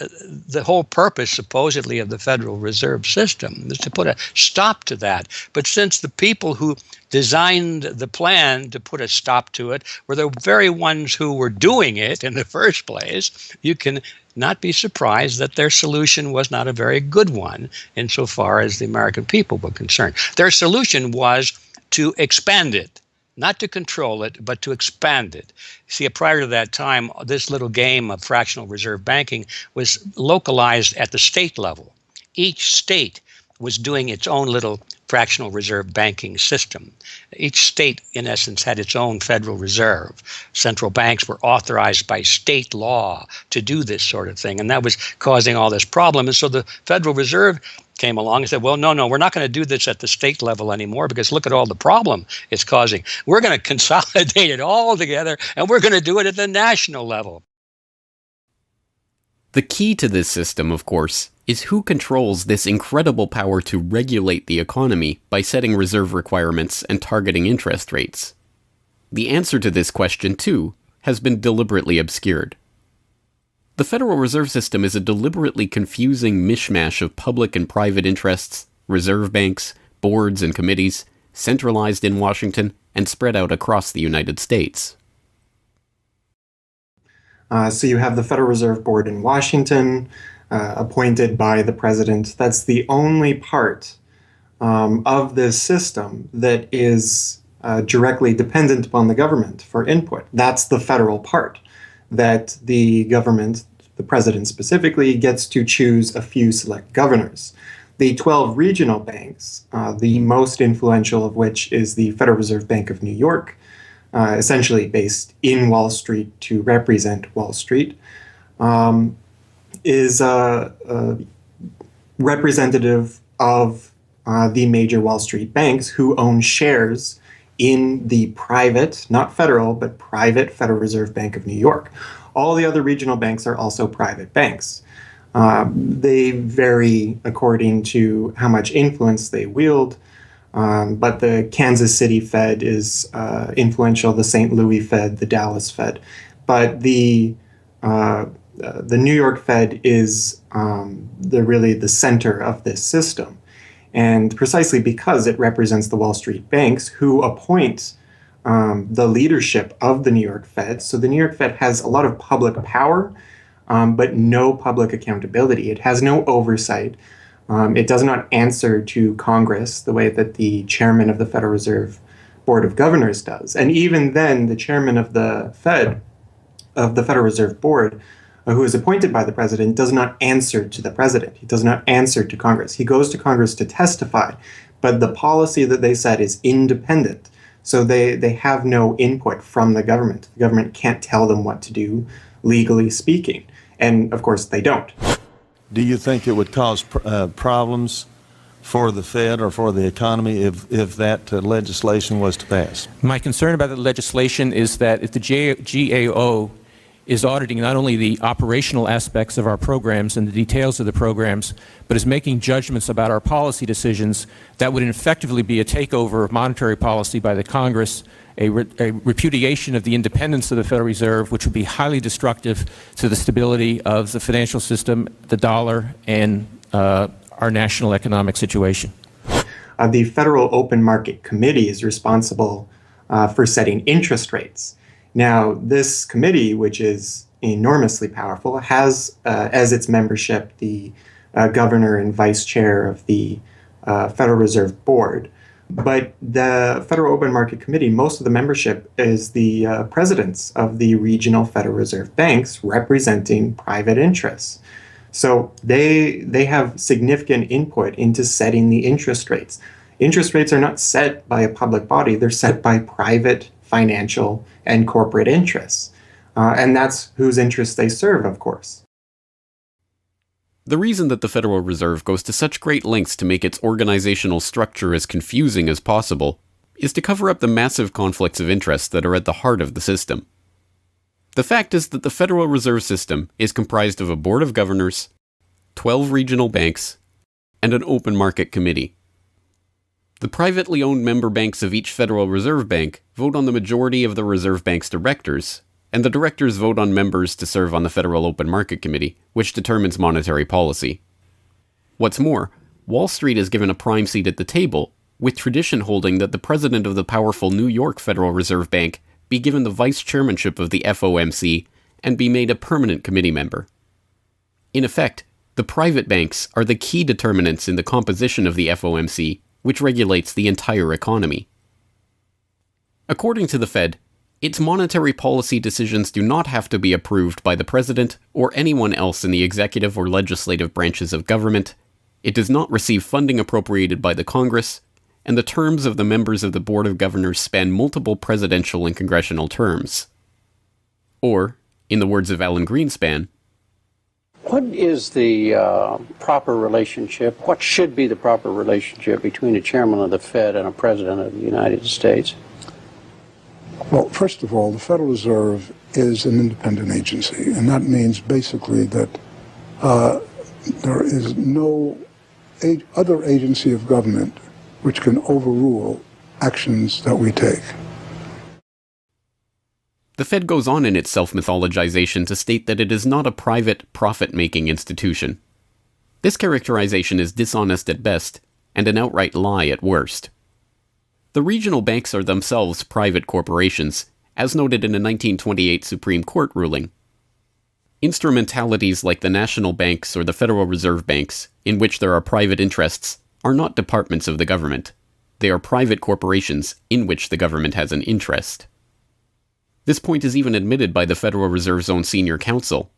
the whole purpose, supposedly, of the Federal Reserve System, was to put a stop to that. But since the people who designed the plan to put a stop to it were the very ones who were doing it in the first place, you can not be surprised that their solution was not a very good one insofar as the American people were concerned. Their solution was to expand it. Not to control it, but to expand it. See, prior to that time, this little game of fractional reserve banking was localized at the state level. Each state was doing its own little fractional reserve banking system. Each state, in essence, had its own Federal Reserve. Central banks were authorized by state law to do this sort of thing, and that was causing all this problem. And so the Federal Reserve came along and said, well, no, we're not going to do this at the state level anymore because look at all the problem it's causing. We're going to consolidate it all together, and we're going to do it at the national level. The key to this system, of course, is who controls this incredible power to regulate the economy by setting reserve requirements and targeting interest rates. The answer to this question, too, has been deliberately obscured. The Federal Reserve System is a deliberately confusing mishmash of public and private interests, reserve banks, boards and committees, centralized in Washington and spread out across the United States. So you have the Federal Reserve Board in Washington, appointed by the president. That's the only part of this system that is directly dependent upon the government for input. That's the federal part, that the government, the president specifically, gets to choose a few select governors. The 12 regional banks, the most influential of which is the Federal Reserve Bank of New York, essentially based in Wall Street to represent Wall Street, is representative of the major Wall Street banks who own shares in the private, not federal, but private Federal Reserve Bank of New York. All the other regional banks are also private banks. They vary according to how much influence they wield, but the Kansas City Fed is influential, the St. Louis Fed, the Dallas Fed. But the New York Fed is really the center of this system. And precisely because it represents the Wall Street banks who appoint the leadership of the New York Fed. So the New York Fed has a lot of public power, but no public accountability. It has no oversight. It does not answer to Congress the way that the chairman of the Federal Reserve Board of Governors does. And even then, the chairman of the Federal Reserve Board, who is appointed by the president, does not answer to the president. He does not answer to Congress. He goes to Congress to testify, but the policy that they set is independent. So they have no input from the government. The government can't tell them what to do, legally speaking. And of course, they don't. Do you think it would cause problems for the Fed or for the economy if that legislation was to pass? My concern about the legislation is that if the GAO is auditing not only the operational aspects of our programs and the details of the programs, but is making judgments about our policy decisions that would effectively be a takeover of monetary policy by the Congress, a repudiation of the independence of the Federal Reserve, which would be highly destructive to the stability of the financial system, the dollar, and our national economic situation. The Federal Open Market Committee is responsible for setting interest rates. Now, this committee, which is enormously powerful, has as its membership the governor and vice chair of the Federal Reserve Board. But the Federal Open Market Committee, most of the membership is the presidents of the regional Federal Reserve banks representing private interests. So they have significant input into setting the interest rates. Interest rates are not set by a public body, they're set by private financial and corporate interests. And that's whose interests they serve, of course. The reason that the Federal Reserve goes to such great lengths to make its organizational structure as confusing as possible is to cover up the massive conflicts of interest that are at the heart of the system. The fact is that the Federal Reserve System is comprised of a board of governors, 12 regional banks, and an open market committee. The privately owned member banks of each Federal Reserve Bank vote on the majority of the Reserve Bank's directors, and the directors vote on members to serve on the Federal Open Market Committee, which determines monetary policy. What's more, Wall Street is given a prime seat at the table, with tradition holding that the president of the powerful New York Federal Reserve Bank be given the vice chairmanship of the FOMC and be made a permanent committee member. In effect, the private banks are the key determinants in the composition of the FOMC, which regulates the entire economy. According to the Fed, its monetary policy decisions do not have to be approved by the president or anyone else in the executive or legislative branches of government, it does not receive funding appropriated by the Congress, and the terms of the members of the Board of Governors span multiple presidential and congressional terms. Or, in the words of Alan Greenspan, what is the proper relationship, what should be the proper relationship between a chairman of the Fed and a president of the United States? Well, first of all, the Federal Reserve is an independent agency, and that means basically that there is no other agency of government which can overrule actions that we take. The Fed goes on in its self-mythologization to state that it is not a private, profit-making institution. This characterization is dishonest at best, and an outright lie at worst. The regional banks are themselves private corporations, as noted in a 1928 Supreme Court ruling. Instrumentalities like the national banks or the Federal Reserve Banks, in which there are private interests, are not departments of the government. They are private corporations in which the government has an interest. This point is even admitted by the Federal Reserve's own senior counsel.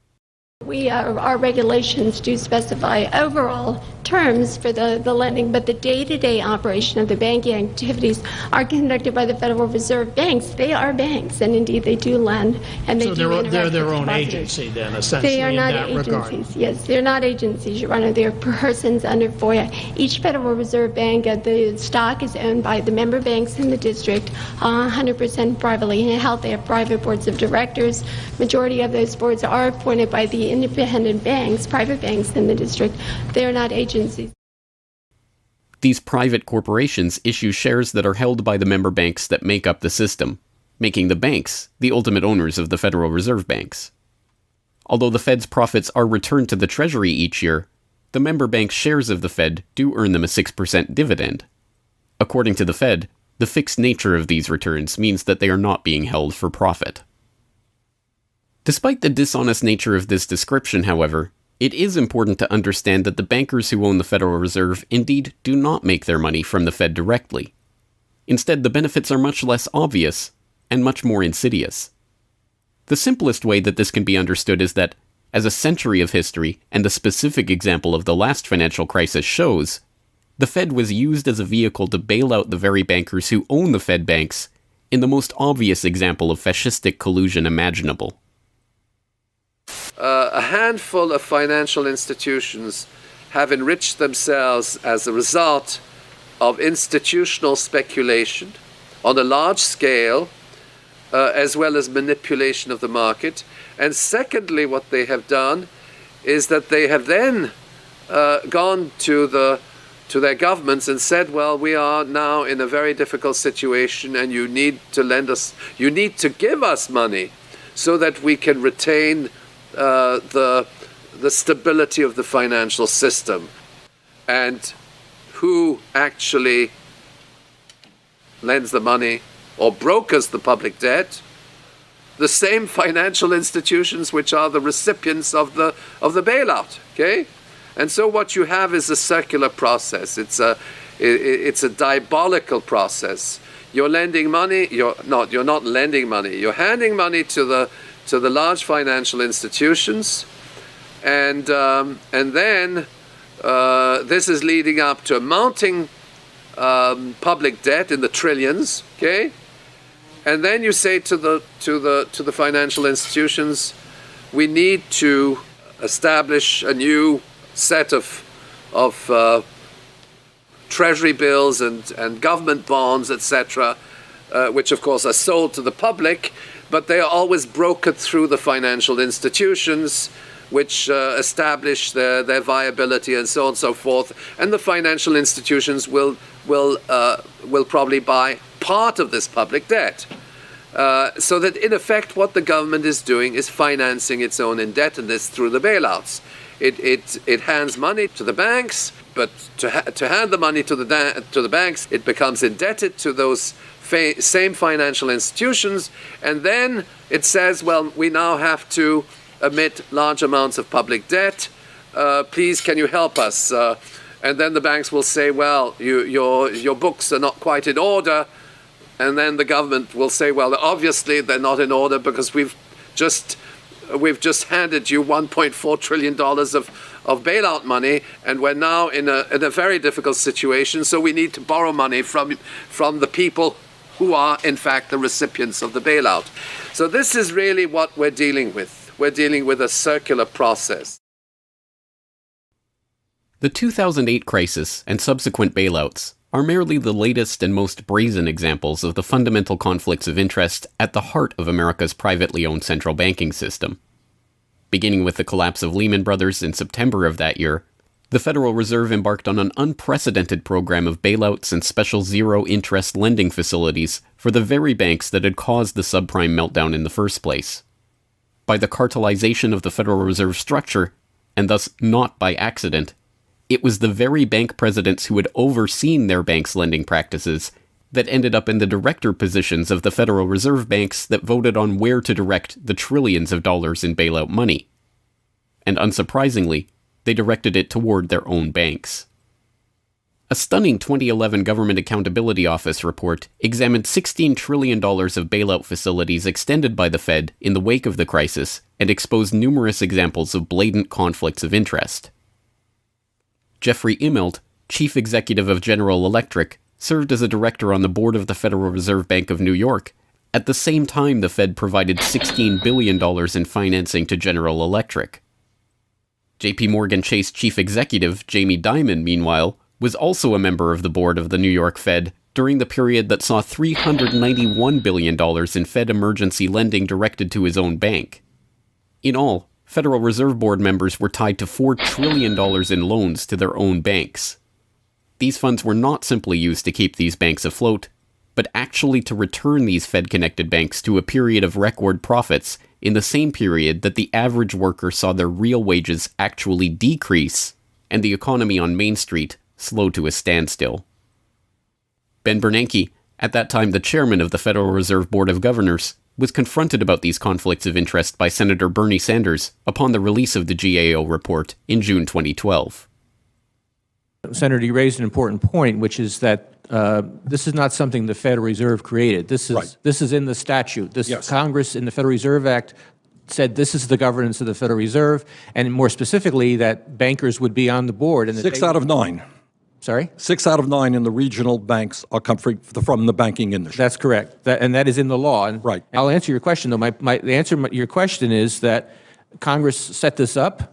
Our regulations do specify overall terms for the lending, but the day-to-day operation of the banking activities are conducted by the Federal Reserve banks. They are banks, and indeed they do lend, and they do interact with they're their own depositors. agency, then, essentially, they are not in that agencies. regard. Yes, they're not agencies, Your Honor. They're persons under FOIA. Each Federal Reserve Bank, the stock is owned by the member banks in the district, 100% privately held. They have private boards of directors. Majority of those boards are appointed by the independent banks, private banks in the district. They are not agencies. These private corporations issue shares that are held by the member banks that make up the system, making the banks the ultimate owners of the Federal Reserve Banks. Although the Fed's profits are returned to the Treasury each year, the member banks' shares of the Fed do earn them a 6% dividend. According to the Fed, the fixed nature of these returns means that they are not being held for profit. Despite the dishonest nature of this description, however, it is important to understand that the bankers who own the Federal Reserve indeed do not make their money from the Fed directly. Instead, the benefits are much less obvious and much more insidious. The simplest way that this can be understood is that, as a century of history and the specific example of the last financial crisis shows, the Fed was used as a vehicle to bail out the very bankers who own the Fed banks in the most obvious example of fascistic collusion imaginable. A handful of financial institutions have enriched themselves as a result of institutional speculation on a large scale as well as manipulation of the market. And secondly, what they have done is that they have then gone to their governments and said, well, we are now in a very difficult situation and you need to give us money so that we can retain the stability of the financial system. And who actually lends the money or brokers the public debt? The same financial institutions which are the recipients of the bailout. Okay, and so what you have is a circular process. It's a diabolical process. You're lending money. You're not lending money. You're handing money to the large financial institutions, and then this is leading up to a mounting public debt in the trillions. Okay. And then you say to the financial institutions, we need to establish a new set of treasury bills and government bonds, etc., which of course are sold to the public, but they are always brokered through the financial institutions, which establish their viability and so on and so forth. And the financial institutions will probably buy part of this public debt. So that in effect what the government is doing is financing its own indebtedness through the bailouts. It hands money to the banks, but to hand the money to the banks, it becomes indebted to those same financial institutions, and then it says, well, we now have to emit large amounts of public debt. Please, can you help us? And then the banks will say, well, your books are not quite in order. And then the government will say, well, obviously they're not in order because we've just handed you $1.4 trillion of bailout money, and we're now in a very difficult situation, so we need to borrow money from the people who are, in fact, the recipients of the bailout. So this is really what we're dealing with. We're dealing with a circular process. The 2008 crisis and subsequent bailouts are merely the latest and most brazen examples of the fundamental conflicts of interest at the heart of America's privately owned central banking system. Beginning with the collapse of Lehman Brothers in September of that year, the Federal Reserve embarked on an unprecedented program of bailouts and special zero-interest lending facilities for the very banks that had caused the subprime meltdown in the first place. By the cartelization of the Federal Reserve structure, and thus not by accident, it was the very bank presidents who had overseen their banks' lending practices that ended up in the director positions of the Federal Reserve banks that voted on where to direct the trillions of dollars in bailout money. And unsurprisingly, they directed it toward their own banks. A stunning 2011 Government Accountability Office report examined $16 trillion of bailout facilities extended by the Fed in the wake of the crisis and exposed numerous examples of blatant conflicts of interest. Jeffrey Immelt, chief executive of General Electric, served as a director on the board of the Federal Reserve Bank of New York. At the same time, the Fed provided $16 billion in financing to General Electric. JP Morgan Chase chief executive Jamie Dimon, meanwhile, was also a member of the board of the New York Fed during the period that saw $391 billion in Fed emergency lending directed to his own bank. In all, Federal Reserve Board members were tied to $4 trillion in loans to their own banks. These funds were not simply used to keep these banks afloat, but actually to return these Fed-connected banks to a period of record profits in the same period that the average worker saw their real wages actually decrease and the economy on Main Street slow to a standstill. Ben Bernanke, at that time the chairman of the Federal Reserve Board of Governors, was confronted about these conflicts of interest by Senator Bernie Sanders upon the release of the GAO report in June 2012. Senator, you raised an important point, which is that this is not something the Federal Reserve created. This is in the statute. Congress in the Federal Reserve Act said this is the governance of the Federal Reserve, and more specifically that bankers would be on the board. And 6 out of 9. Sorry? 6 out of 9 in the regional banks are come from the banking industry. That's correct, and that is in the law. And right. I'll answer your question, though. The answer to your question is that Congress set this up.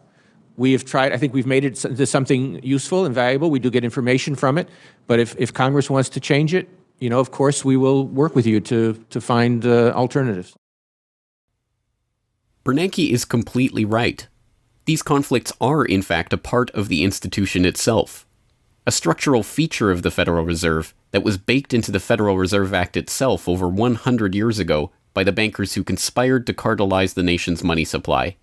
We have tried. I think we've made it into something useful and valuable. We do get information from it. But if Congress wants to change it, of course, we will work with you to find alternatives. Bernanke is completely right. These conflicts are, in fact, a part of the institution itself, a structural feature of the Federal Reserve that was baked into the Federal Reserve Act itself over 100 years ago by the bankers who conspired to cartelize the nation's money supply.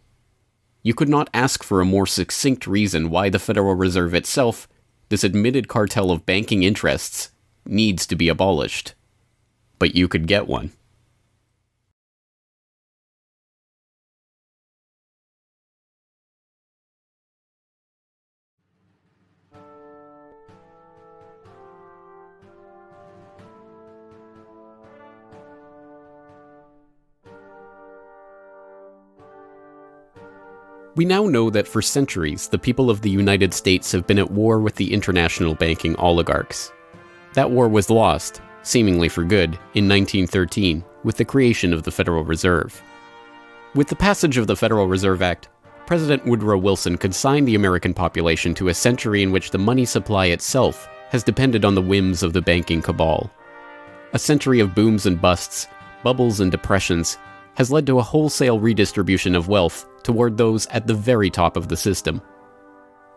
You could not ask for a more succinct reason why the Federal Reserve itself, this admitted cartel of banking interests, needs to be abolished. But you could get one. We now know that for centuries, the people of the United States have been at war with the international banking oligarchs. That war was lost, seemingly for good, in 1913, with the creation of the Federal Reserve. With the passage of the Federal Reserve Act, President Woodrow Wilson consigned the American population to a century in which the money supply itself has depended on the whims of the banking cabal. A century of booms and busts, bubbles and depressions, has led to a wholesale redistribution of wealth toward those at the very top of the system.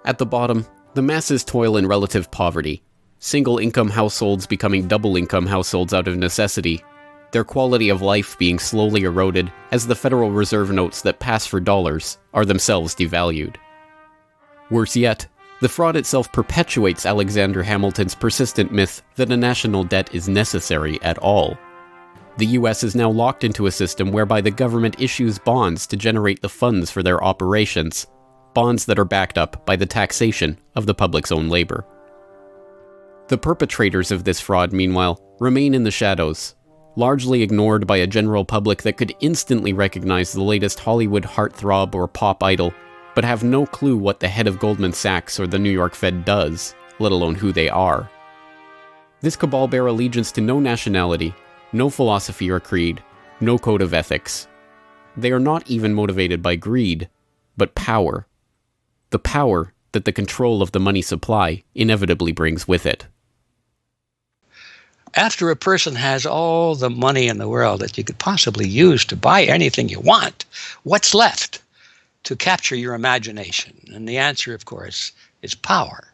At the bottom, the masses toil in relative poverty, single-income households becoming double-income households out of necessity, their quality of life being slowly eroded as the Federal Reserve notes that pass for dollars are themselves devalued. Worse yet, the fraud itself perpetuates Alexander Hamilton's persistent myth that a national debt is necessary at all. The US is now locked into a system whereby the government issues bonds to generate the funds for their operations, bonds that are backed up by the taxation of the public's own labor. The perpetrators of this fraud, meanwhile, remain in the shadows, largely ignored by a general public that could instantly recognize the latest Hollywood heartthrob or pop idol, but have no clue what the head of Goldman Sachs or the New York Fed does, let alone who they are. This cabal bear allegiance to no nationality, no philosophy or creed, no code of ethics. They are not even motivated by greed, but power. The power that the control of the money supply inevitably brings with it. After a person has all the money in the world that you could possibly use to buy anything you want, what's left to capture your imagination? And the answer, of course, is power.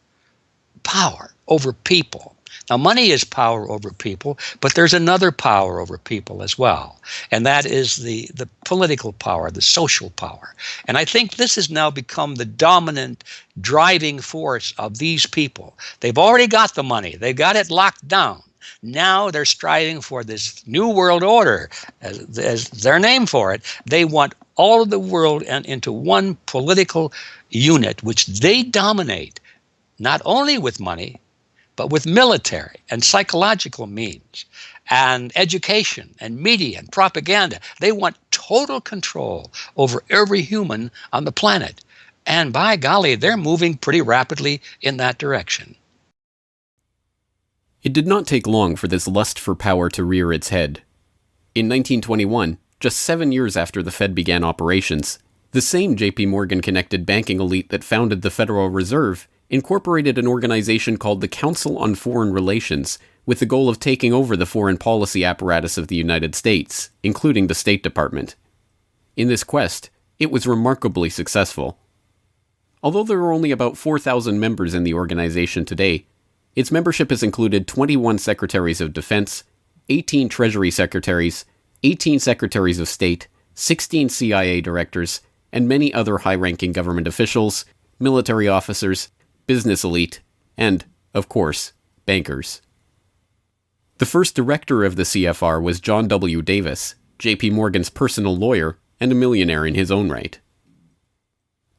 Power over people. Now, money is power over people, but there's another power over people as well, and that is the political power, the social power. And I think this has now become the dominant driving force of these people. They've already got the money. They've got it locked down. Now they're striving for this new world order, as their name for it. They want all of the world into one political unit, which they dominate, not only with money, but with military and psychological means and education and media and propaganda. They want total control over every human on the planet. And by golly, they're moving pretty rapidly in that direction. It did not take long for this lust for power to rear its head. In 1921, just 7 years after the Fed began operations, the same J.P. Morgan-connected banking elite that founded the Federal Reserve incorporated an organization called the Council on Foreign Relations with the goal of taking over the foreign policy apparatus of the United States, including the State Department. In this quest, it was remarkably successful. Although there are only about 4,000 members in the organization today, its membership has included 21 Secretaries of Defense, 18 Treasury Secretaries, 18 Secretaries of State, 16 CIA directors, and many other high-ranking government officials, military officers, business elite, and, of course, bankers. The first director of the CFR was John W. Davis, J.P. Morgan's personal lawyer and a millionaire in his own right.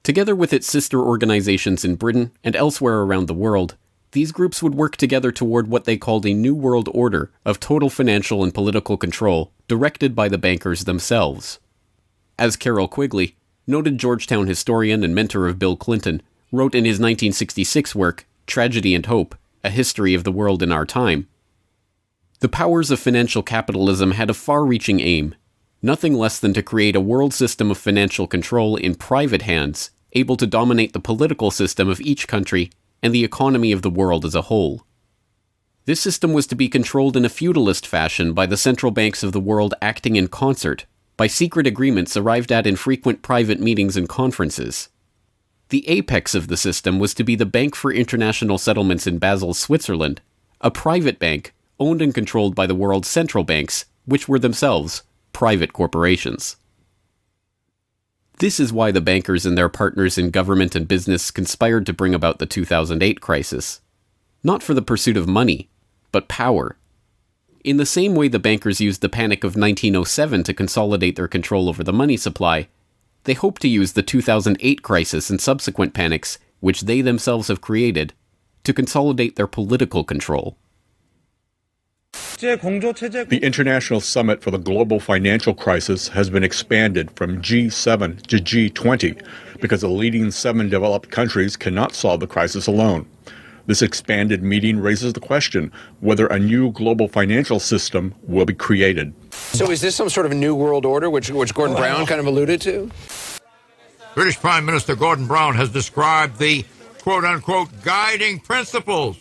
Together with its sister organizations in Britain and elsewhere around the world, these groups would work together toward what they called a New World Order of total financial and political control directed by the bankers themselves. As Carroll Quigley, noted Georgetown historian and mentor of Bill Clinton, wrote in his 1966 work, Tragedy and Hope, A History of the World in Our Time, the powers of financial capitalism had a far-reaching aim, nothing less than to create a world system of financial control in private hands, able to dominate the political system of each country and the economy of the world as a whole. This system was to be controlled in a feudalist fashion by the central banks of the world acting in concert, by secret agreements arrived at in frequent private meetings and conferences. The apex of the system was to be the Bank for International Settlements in Basel, Switzerland, a private bank owned and controlled by the world's central banks, which were themselves private corporations. This is why the bankers and their partners in government and business conspired to bring about the 2008 crisis. Not for the pursuit of money, but power. In the same way the bankers used the panic of 1907 to consolidate their control over the money supply, they hope to use the 2008 crisis and subsequent panics, which they themselves have created, to consolidate their political control. The International Summit for the Global Financial Crisis has been expanded from G7 to G20 because the leading 7 developed countries cannot solve the crisis alone. This expanded meeting raises the question whether a new global financial system will be created. So is this some sort of new world order, which Gordon Brown kind of alluded to? British Prime Minister Gordon Brown has described the quote-unquote guiding principles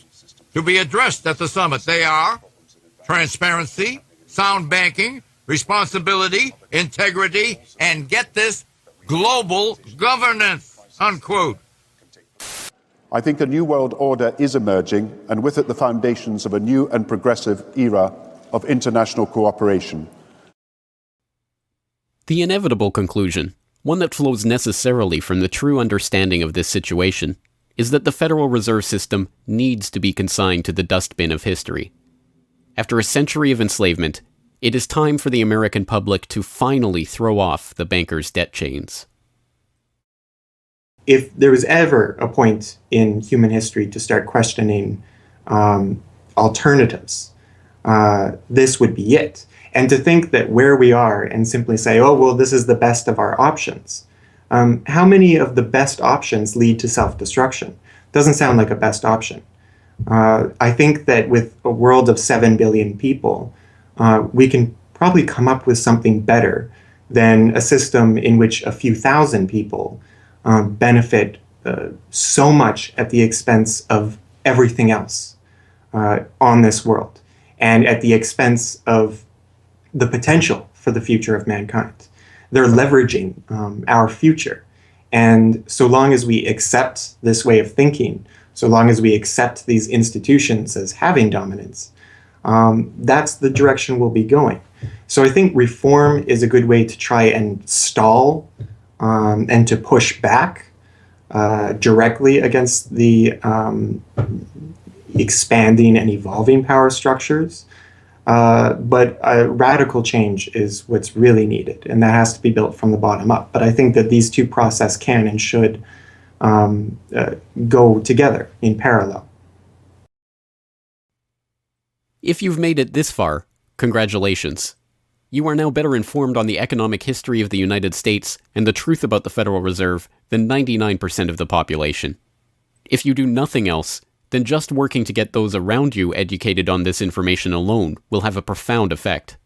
to be addressed at the summit. They are transparency, sound banking, responsibility, integrity, and get this, global governance, unquote. I think a new world order is emerging, and with it the foundations of a new and progressive era of international cooperation. The inevitable conclusion, one that flows necessarily from the true understanding of this situation, is that the Federal Reserve System needs to be consigned to the dustbin of history. After a century of enslavement, it is time for the American public to finally throw off the bankers' debt chains. If there was ever a point in human history to start questioning alternatives, this would be it. And to think that where we are and simply say, oh, well, this is the best of our options. How many of the best options lead to self-destruction? Doesn't sound like a best option. I think that with a world of 7 billion people, we can probably come up with something better than a system in which a few thousand people benefit so much at the expense of everything else on this world, and at the expense of the potential for the future of mankind. They're leveraging our future. And so long as we accept this way of thinking, so long as we accept these institutions as having dominance, that's the direction we'll be going. So I think reform is a good way to try and stall and to push back directly against the expanding and evolving power structures. But a radical change is what's really needed, and that has to be built from the bottom up. But I think that these two processes can and should go together in parallel. If you've made it this far, congratulations. You are now better informed on the economic history of the United States and the truth about the Federal Reserve than 99% of the population. If you do nothing else, then just working to get those around you educated on this information alone will have a profound effect.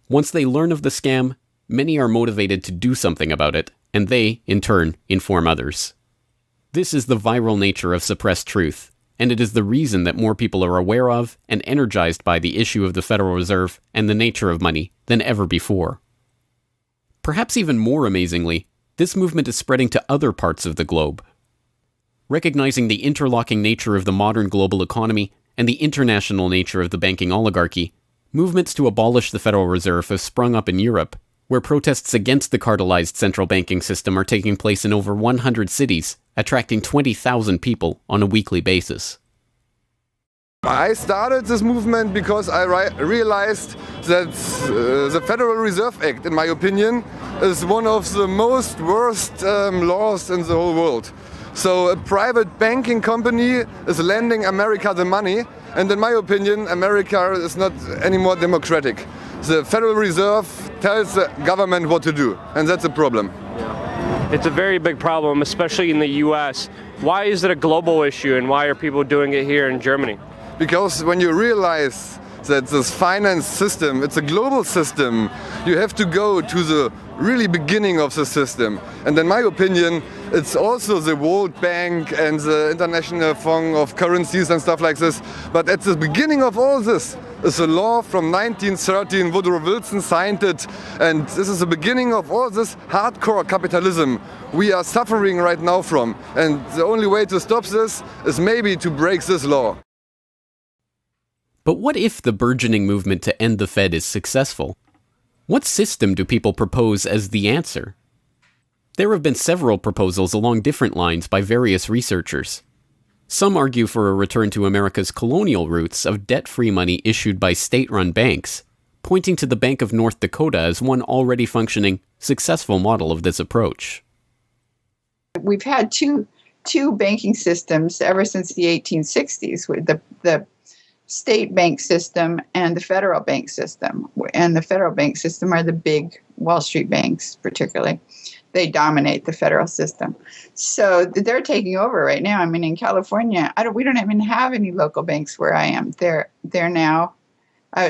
Once they learn of the scam, many are motivated to do something about it, and they, in turn, inform others. This is the viral nature of suppressed truth, and it is the reason that more people are aware of and energized by the issue of the Federal Reserve and the nature of money than ever before. Perhaps even more amazingly, this movement is spreading to other parts of the globe. Recognizing the interlocking nature of the modern global economy and the international nature of the banking oligarchy, movements to abolish the Federal Reserve have sprung up in Europe, where protests against the cartelized central banking system are taking place in over 100 cities, attracting 20,000 people on a weekly basis. I started this movement because I realized that the Federal Reserve Act, in my opinion, is one of the most worst laws in the whole world. So a private banking company is lending America the money, and in my opinion, America is not any more democratic. The Federal Reserve tells the government what to do, and that's a problem. It's a very big problem, especially in the US. Why is it a global issue, and why are people doing it here in Germany? Because when you realize that this finance system, it's a global system, you have to go to the really beginning of the system. And in my opinion, it's also the World Bank and the International Fund of Currencies and stuff like this. But at the beginning of all this is a law from 1913. Woodrow Wilson signed it. And this is the beginning of all this hardcore capitalism we are suffering right now from. And the only way to stop this is maybe to break this law. But what if the burgeoning movement to end the Fed is successful? What system do people propose as the answer? There have been several proposals along different lines by various researchers. Some argue for a return to America's colonial roots of debt-free money issued by state-run banks, pointing to the Bank of North Dakota as one already functioning, successful model of this approach. We've had two banking systems ever since the 1860s, with the state bank system and the federal bank system. And the federal bank system are the big Wall Street banks, particularly. They dominate the federal system. So they're taking over right now. I mean, in California, we don't even have any local banks where I am. They're now,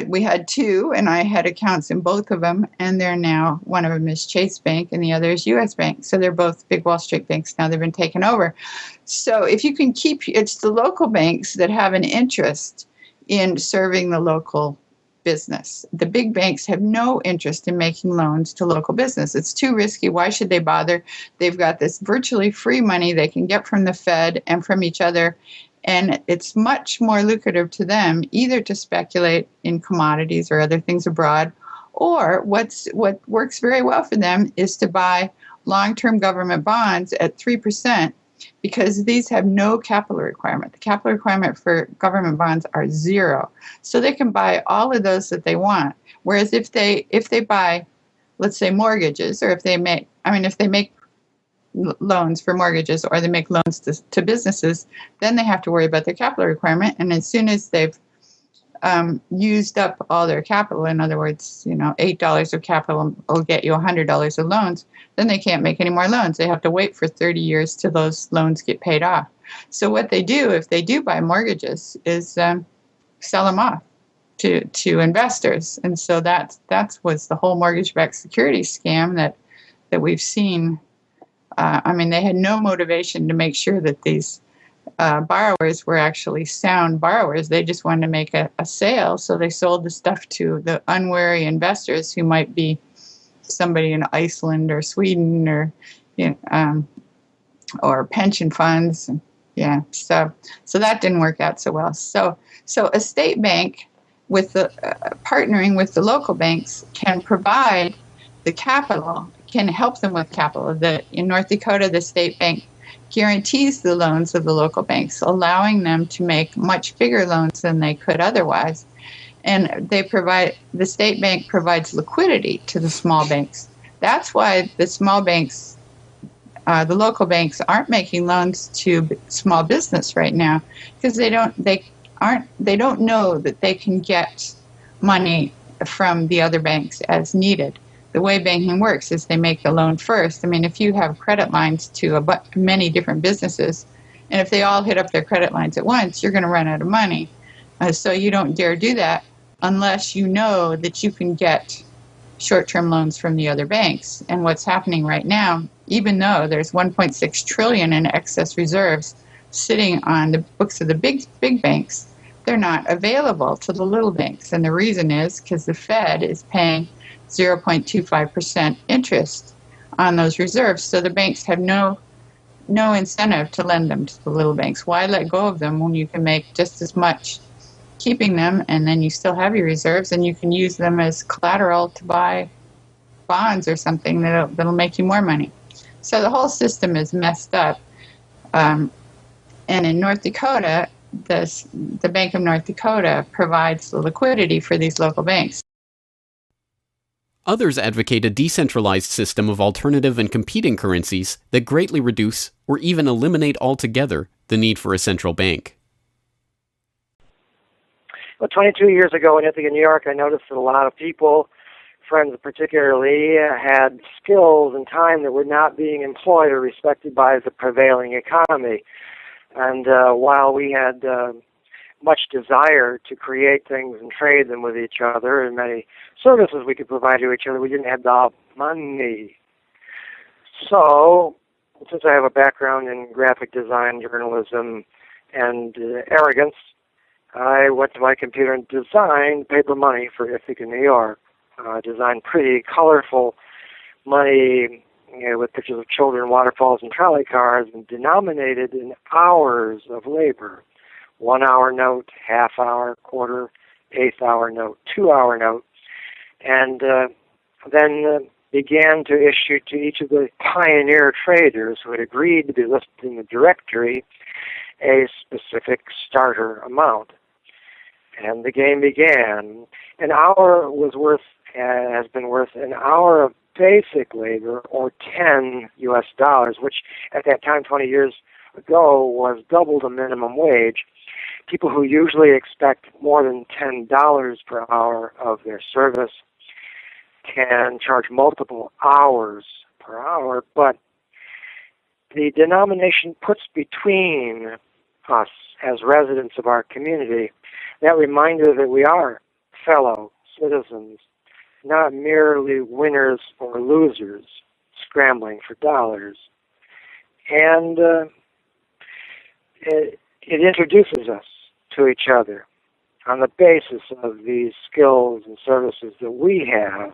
we had two, and I had accounts in both of them, and they're now, one of them is Chase Bank, and the other is U.S. Bank. So they're both big Wall Street banks now. They've been taken over. So if you can keep, it's the local banks that have an interest in serving the local business. The big banks have no interest in making loans to local business. It's too risky. Why should they bother? They've got this virtually free money they can get from the Fed and from each other, and it's much more lucrative to them either to speculate in commodities or other things abroad, or what works very well for them is to buy long-term government bonds at 3%, because these have no capital requirement. The capital requirement for government bonds are zero. So they can buy all of those that they want. Whereas if they buy, let's say, mortgages, or if they make loans for mortgages, or they make loans to businesses, then they have to worry about their capital requirement. And as soon as they've used up all their capital, in other words, $8 of capital will get you $100 of loans, then they can't make any more loans. They have to wait for 30 years till those loans get paid off. So what they do, if they do buy mortgages, is sell them off to investors. And so that was the whole mortgage-backed securities scam that we've seen. They had no motivation to make sure that these borrowers were actually sound borrowers. They just wanted to make a sale, so they sold the stuff to the unwary investors who might be somebody in Iceland or Sweden or pension funds. Yeah, so that didn't work out so well. So a state bank with the partnering with the local banks can provide the capital, can help them with capital. In North Dakota, the state bank guarantees the loans of the local banks, allowing them to make much bigger loans than they could otherwise. And the state bank provides liquidity to the small banks. That's why the small banks, the local banks, aren't making loans to small business right now, because they don't know that they can get money from the other banks as needed. The way banking works is they make the loan first. If you have credit lines to many different businesses, and if they all hit up their credit lines at once, you're going to run out of money. So you don't dare do that unless you know that you can get short-term loans from the other banks. And what's happening right now, even though there's $1.6 trillion in excess reserves sitting on the books of the big banks, they're not available to the little banks. And the reason is because the Fed is paying 0.25% interest on those reserves. So the banks have no incentive to lend them to the little banks. Why let go of them when you can make just as much keeping them, and then you still have your reserves, and you can use them as collateral to buy bonds or something that'll make you more money. So the whole system is messed up. And in North Dakota, the Bank of North Dakota provides the liquidity for these local banks. Others advocate a decentralized system of alternative and competing currencies that greatly reduce or even eliminate altogether the need for a central bank. Well, 22 years ago in Ithaca, New York, I noticed that a lot of people, friends particularly, had skills and time that were not being employed or respected by the prevailing economy. And while we had much desire to create things and trade them with each other, and many services we could provide to each other. We didn't have the money. So, since I have a background in graphic design, journalism, and arrogance, I went to my computer and designed paper money for Ithaca, New York. Designed pretty colorful money, with pictures of children, waterfalls, and trolley cars, and denominated in hours of labor. 1 hour note, half hour, quarter, eighth hour note, 2 hour note, and then began to issue to each of the pioneer traders who had agreed to be listed in the directory a specific starter amount. And the game began. An hour has been worth an hour of basic labor, or 10 US dollars, which at that time, 20 years ago, was double the minimum wage. People who usually expect more than $10 per hour of their service can charge multiple hours per hour, but the denomination puts between us as residents of our community that reminder that we are fellow citizens, not merely winners or losers scrambling for dollars. And it introduces us to each other on the basis of these skills and services that we have,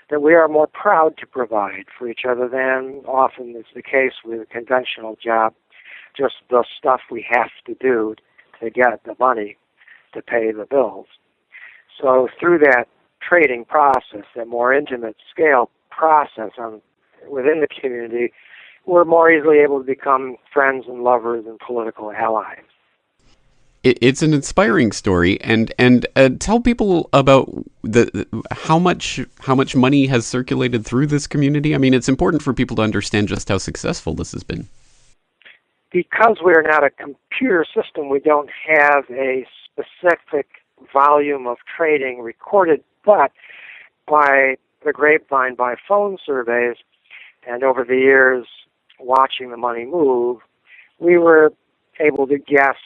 that we are more proud to provide for each other than often is the case with a conventional job, just the stuff we have to do to get the money to pay the bills. So through that trading process, that more intimate scale process within the community, we're more easily able to become friends and lovers and political allies. It's an inspiring story, and tell people about how much money has circulated through this community. I mean, it's important for people to understand just how successful this has been. Because we're not a computer system, we don't have a specific volume of trading recorded, but by the grapevine, by phone surveys, and over the years watching the money move, we were able to guess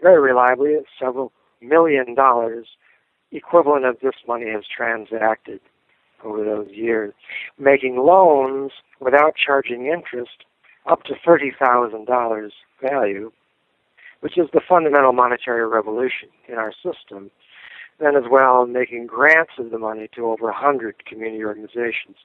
very reliably that several $1 million equivalent of this money has transacted over those years, making loans without charging interest up to $30,000 value, which is the fundamental monetary revolution in our system. Then as well, making grants of the money to over 100 community organizations.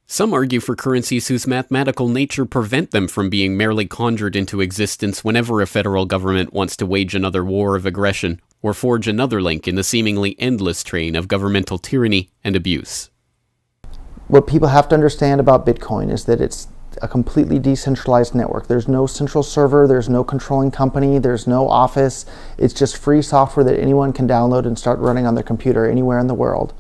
Some argue for currencies whose mathematical nature prevent them from being merely conjured into existence whenever a federal government wants to wage another war of aggression or forge another link in the seemingly endless train of governmental tyranny and abuse. What people have to understand about Bitcoin is that it's a completely decentralized network. There's no central server, there's no controlling company, there's no office. It's just free software that anyone can download and start running on their computer anywhere in the world.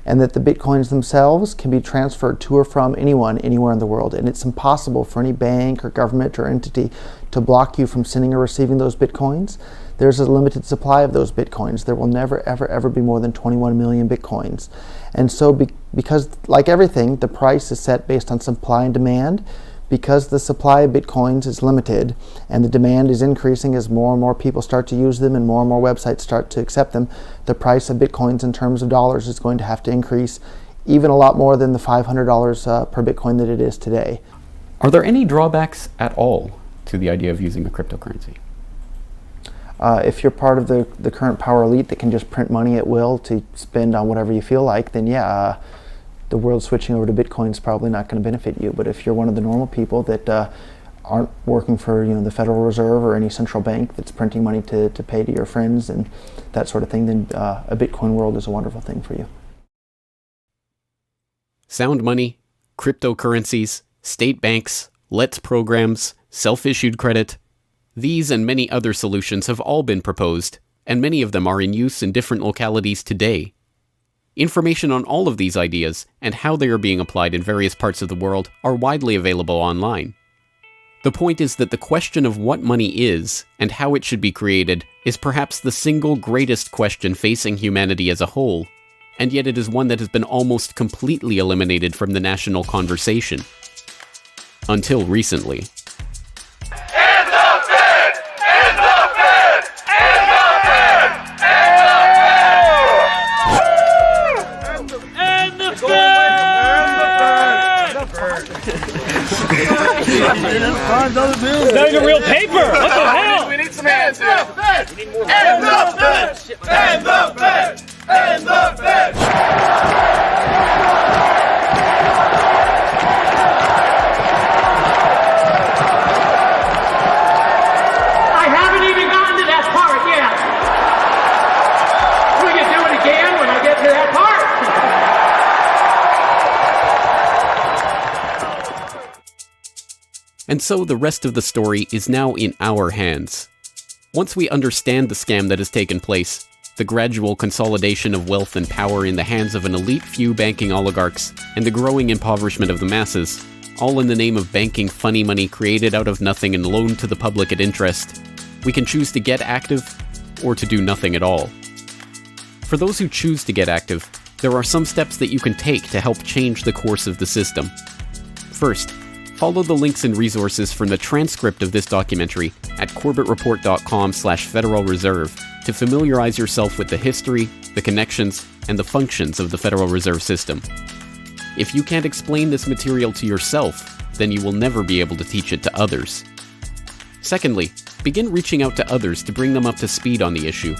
And that the Bitcoins themselves can be transferred to or from anyone anywhere in the world. And it's impossible for any bank or government or entity to block you from sending or receiving those Bitcoins. There's a limited supply of those Bitcoins. There will never, ever, ever be more than 21 million Bitcoins. And so because, like everything, the price is set based on supply and demand, because the supply of Bitcoins is limited and the demand is increasing as more and more people start to use them and more websites start to accept them, the price of Bitcoins in terms of dollars is going to have to increase even a lot more than the $500 per Bitcoin that it is today. Are there any drawbacks at all to the idea of using a cryptocurrency? If you're part of the current power elite that can just print money at will to spend on whatever you feel like, then yeah, the world switching over to Bitcoin is probably not going to benefit you. But if you're one of the normal people that aren't working for the Federal Reserve or any central bank that's printing money to pay to your friends and that sort of thing, then a Bitcoin world is a wonderful thing for you. Sound money, cryptocurrencies, state banks, LETS programs, self-issued credit. These and many other solutions have all been proposed, and many of them are in use in different localities today. Information on all of these ideas and how they are being applied in various parts of the world are widely available online. The point is that the question of what money is and how it should be created is perhaps the single greatest question facing humanity as a whole, and yet it is one that has been almost completely eliminated from the national conversation. Until recently. And the Fed! And the Fed! And the Fed! And the Fed! And the Fed! I haven't even gotten to that part yet. We can do it again when I get to that part. And so the rest of the story is now in our hands. Once we understand the scam that has taken place, the gradual consolidation of wealth and power in the hands of an elite few banking oligarchs, and the growing impoverishment of the masses, all in the name of banking funny money created out of nothing and loaned to the public at interest, we can choose to get active or to do nothing at all. For those who choose to get active, there are some steps that you can take to help change the course of the system. First, follow the links and resources from the transcript of this documentary at corbettreport.com/Federal Reserve to familiarize yourself with the history, the connections, and the functions of the Federal Reserve System. If you can't explain this material to yourself, then you will never be able to teach it to others. Secondly, begin reaching out to others to bring them up to speed on the issue.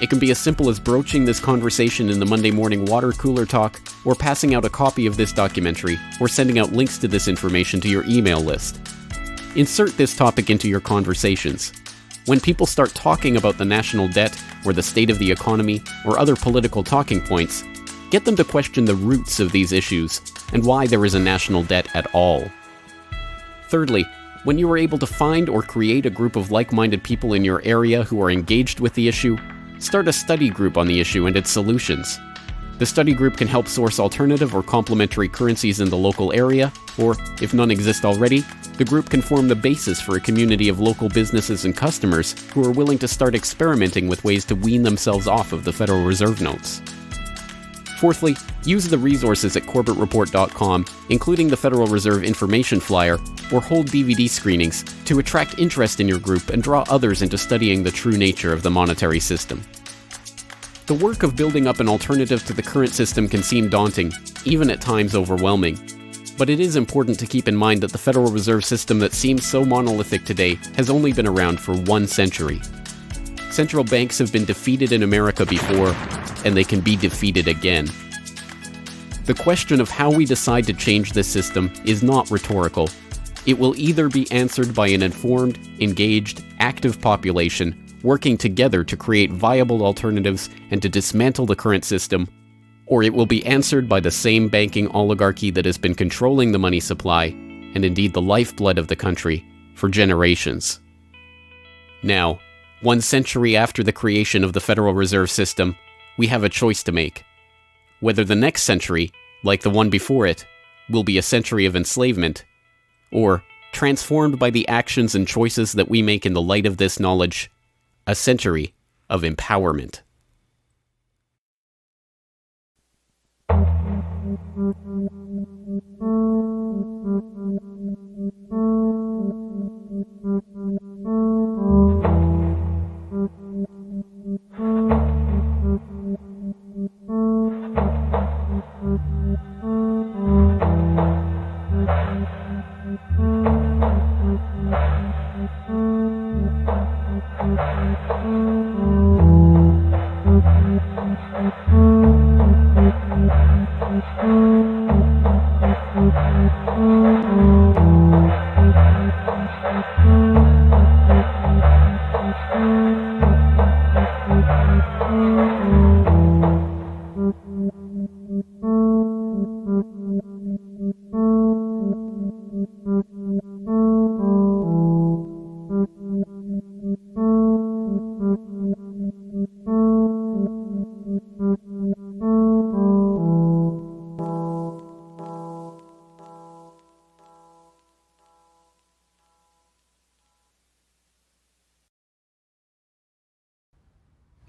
It can be as simple as broaching this conversation in the Monday morning water cooler talk, or passing out a copy of this documentary, or sending out links to this information to your email list. Insert this topic into your conversations. When people start talking about the national debt, or the state of the economy, or other political talking points, get them to question the roots of these issues, and why there is a national debt at all. Thirdly, when you are able to find or create a group of like-minded people in your area who are engaged with the issue, start a study group on the issue and its solutions. The study group can help source alternative or complementary currencies in the local area, or, if none exist already, the group can form the basis for a community of local businesses and customers who are willing to start experimenting with ways to wean themselves off of the Federal Reserve notes. Fourthly, use the resources at corbettreport.com, including the Federal Reserve information flyer, or hold DVD screenings to attract interest in your group and draw others into studying the true nature of the monetary system. The work of building up an alternative to the current system can seem daunting, even at times overwhelming. But it is important to keep in mind that the Federal Reserve System that seems so monolithic today has only been around for 1 century. Central banks have been defeated in America before, and they can be defeated again. The question of how we decide to change this system is not rhetorical. It will either be answered by an informed, engaged, active population working together to create viable alternatives and to dismantle the current system, or it will be answered by the same banking oligarchy that has been controlling the money supply, and indeed the lifeblood of the country, for generations. Now, 1 century after the creation of the Federal Reserve System, we have a choice to make. Whether the next century, like the one before it, will be a century of enslavement, or, transformed by the actions and choices that we make in the light of this knowledge, a century of empowerment.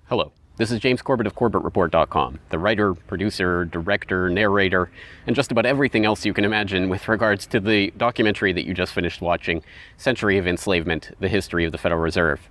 Hello, this is James Corbett of CorbettReport.com, the writer, producer, director, narrator, and just about everything else you can imagine with regards to the documentary that you just finished watching, Century of Enslavement, The History of the Federal Reserve.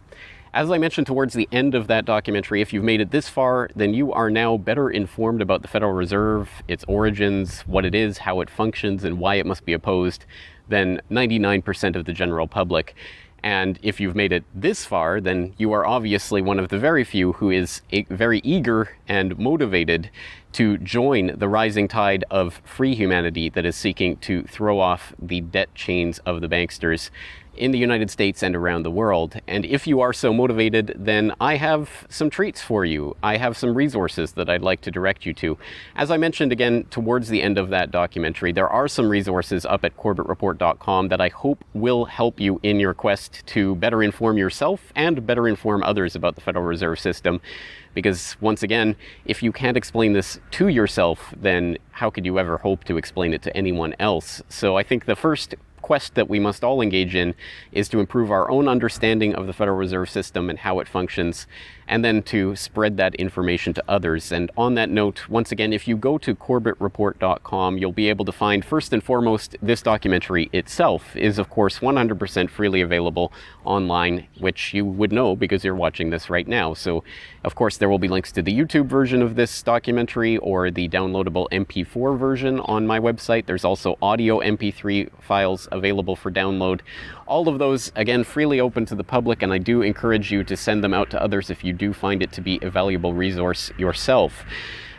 As I mentioned towards the end of that documentary, if you've made it this far, then you are now better informed about the Federal Reserve, its origins, what it is, how it functions, and why it must be opposed than 99% of the general public. And if you've made it this far, then you are obviously one of the very few who is very eager and motivated to join the rising tide of free humanity that is seeking to throw off the debt chains of the banksters in the United States and around the world. And if you are so motivated, then I have some treats for you. I have some resources that I'd like to direct you to. As I mentioned again towards the end of that documentary, there are some resources up at corbettreport.com that I hope will help you in your quest to better inform yourself and better inform others about the Federal Reserve System. Because once again, if you can't explain this to yourself, then how could you ever hope to explain it to anyone else? So I think the first quest that we must all engage in is to improve our own understanding of the Federal Reserve System and how it functions, and then to spread that information to others. And on that note, once again, if you go to corbettreport.com, you'll be able to find, first and foremost, this documentary itself is, of course, 100% freely available online, which you would know because you're watching this right now. So, of course, there will be links to the YouTube version of this documentary or the downloadable MP4 version on my website. There's also audio MP3 files available for download. All of those, again, freely open to the public, and I do encourage you to send them out to others if you do find it to be a valuable resource yourself.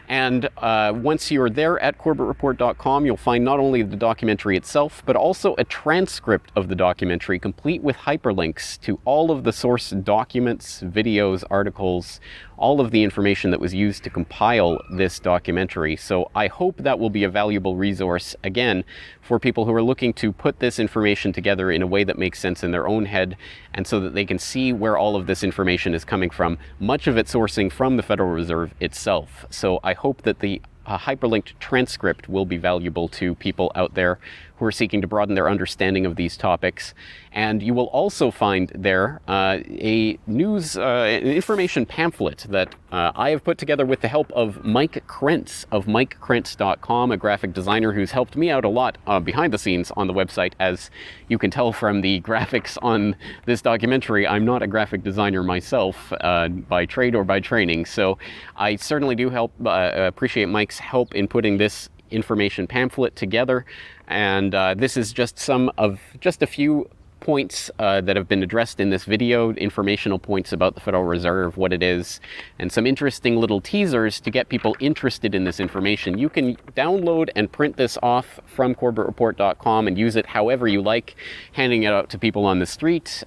And once you're there at corbettreport.com, you'll find not only the documentary itself, but also a transcript of the documentary, complete with hyperlinks to all of the source documents, videos, articles, all of the information that was used to compile this documentary. So I hope that will be a valuable resource, again, for people who are looking to put this information together in a way that makes sense in their own head, and so that they can see where all of this information is coming from, much of it sourcing from the Federal Reserve itself. So I hope that the hyperlinked transcript will be valuable to people out there who are seeking to broaden their understanding of these topics. And you will also find there a news information pamphlet that I have put together with the help of Mike Krentz of MikeKrentz.com, a graphic designer who's helped me out a lot behind the scenes on the website. As you can tell from the graphics on this documentary, I'm not a graphic designer myself by trade or by training. So I certainly do appreciate Mike's help in putting this information pamphlet together. And this is just a few points that have been addressed in this video, informational points about the Federal Reserve, what it is, and some interesting little teasers to get people interested in this information. You can download and print this off from corbettreport.com and use it however you like, handing it out to people on the street,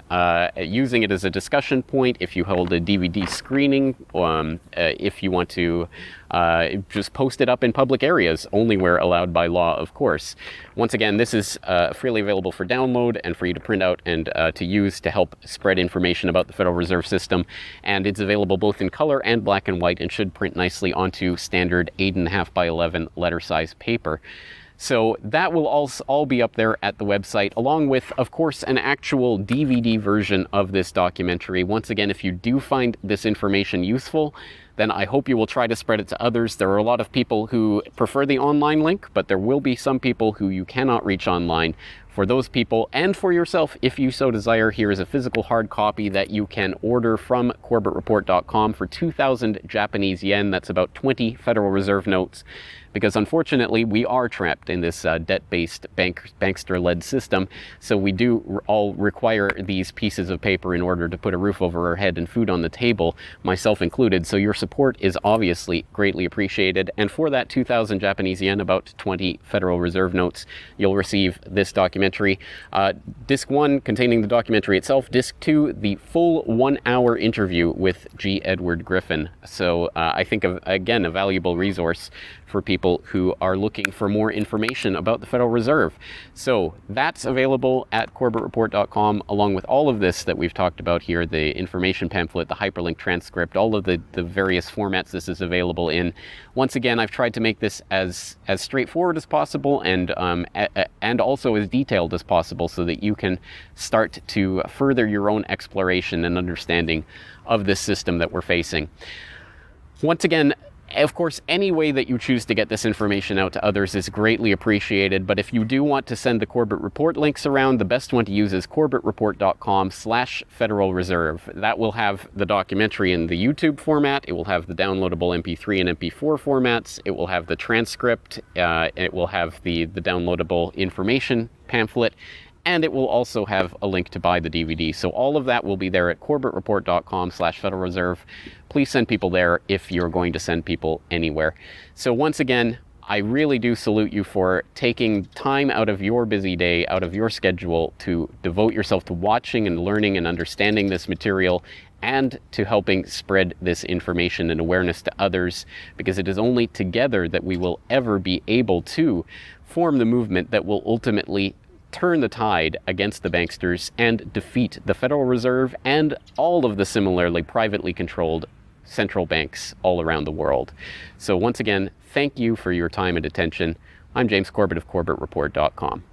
using it as a discussion point if you hold a DVD screening, if you want to just post it up in public areas, only where allowed by law, of course. Once again, this is freely available for download and for you to print out and to use to help spread information about the Federal Reserve System. And it's available both in color and black and white and should print nicely onto standard 8.5 by 11 letter size paper. So that will all be up there at the website, along with, of course, an actual DVD version of this documentary. Once again, if you do find this information useful, then I hope you will try to spread it to others. There are a lot of people who prefer the online link, but there will be some people who you cannot reach online. For those people, and for yourself, if you so desire, here is a physical hard copy that you can order from corbettreport.com for 2,000 Japanese yen. That's about 20 Federal Reserve notes. Because unfortunately, we are trapped in this debt-based bankster-led system. So we do all require these pieces of paper in order to put a roof over our head and food on the table, myself included. So your support is obviously greatly appreciated. And for that 2,000 Japanese yen, about 20 Federal Reserve notes, you'll receive this documentary. Disc 1 containing the documentary itself. Disc 2, the full 1-hour interview with G. Edward Griffin. So I think, again, a valuable resource for people who are looking for more information about the Federal Reserve. So that's available at corbettreport.com, along with all of this that we've talked about here, the information pamphlet, the hyperlink transcript, all of the various formats this is available in. Once again, I've tried to make this as straightforward as possible and also as detailed as possible so that you can start to further your own exploration and understanding of this system that we're facing. Once again, of course, any way that you choose to get this information out to others is greatly appreciated, but if you do want to send the Corbett Report links around, the best one to use is corbettreport.com/Federal Reserve. That will have the documentary in the YouTube format, it will have the downloadable MP3 and MP4 formats, it will have the transcript, it will have the downloadable information pamphlet, And it will also have a link to buy the DVD. So all of that will be there at corbettreport.com/Federal Reserve. Please send people there if you're going to send people anywhere. So once again, I really do salute you for taking time out of your busy day, out of your schedule, to devote yourself to watching and learning and understanding this material, and to helping spread this information and awareness to others, because it is only together that we will ever be able to form the movement that will ultimately turn the tide against the banksters and defeat the Federal Reserve and all of the similarly privately controlled central banks all around the world. So once again, thank you for your time and attention. I'm James Corbett of CorbettReport.com.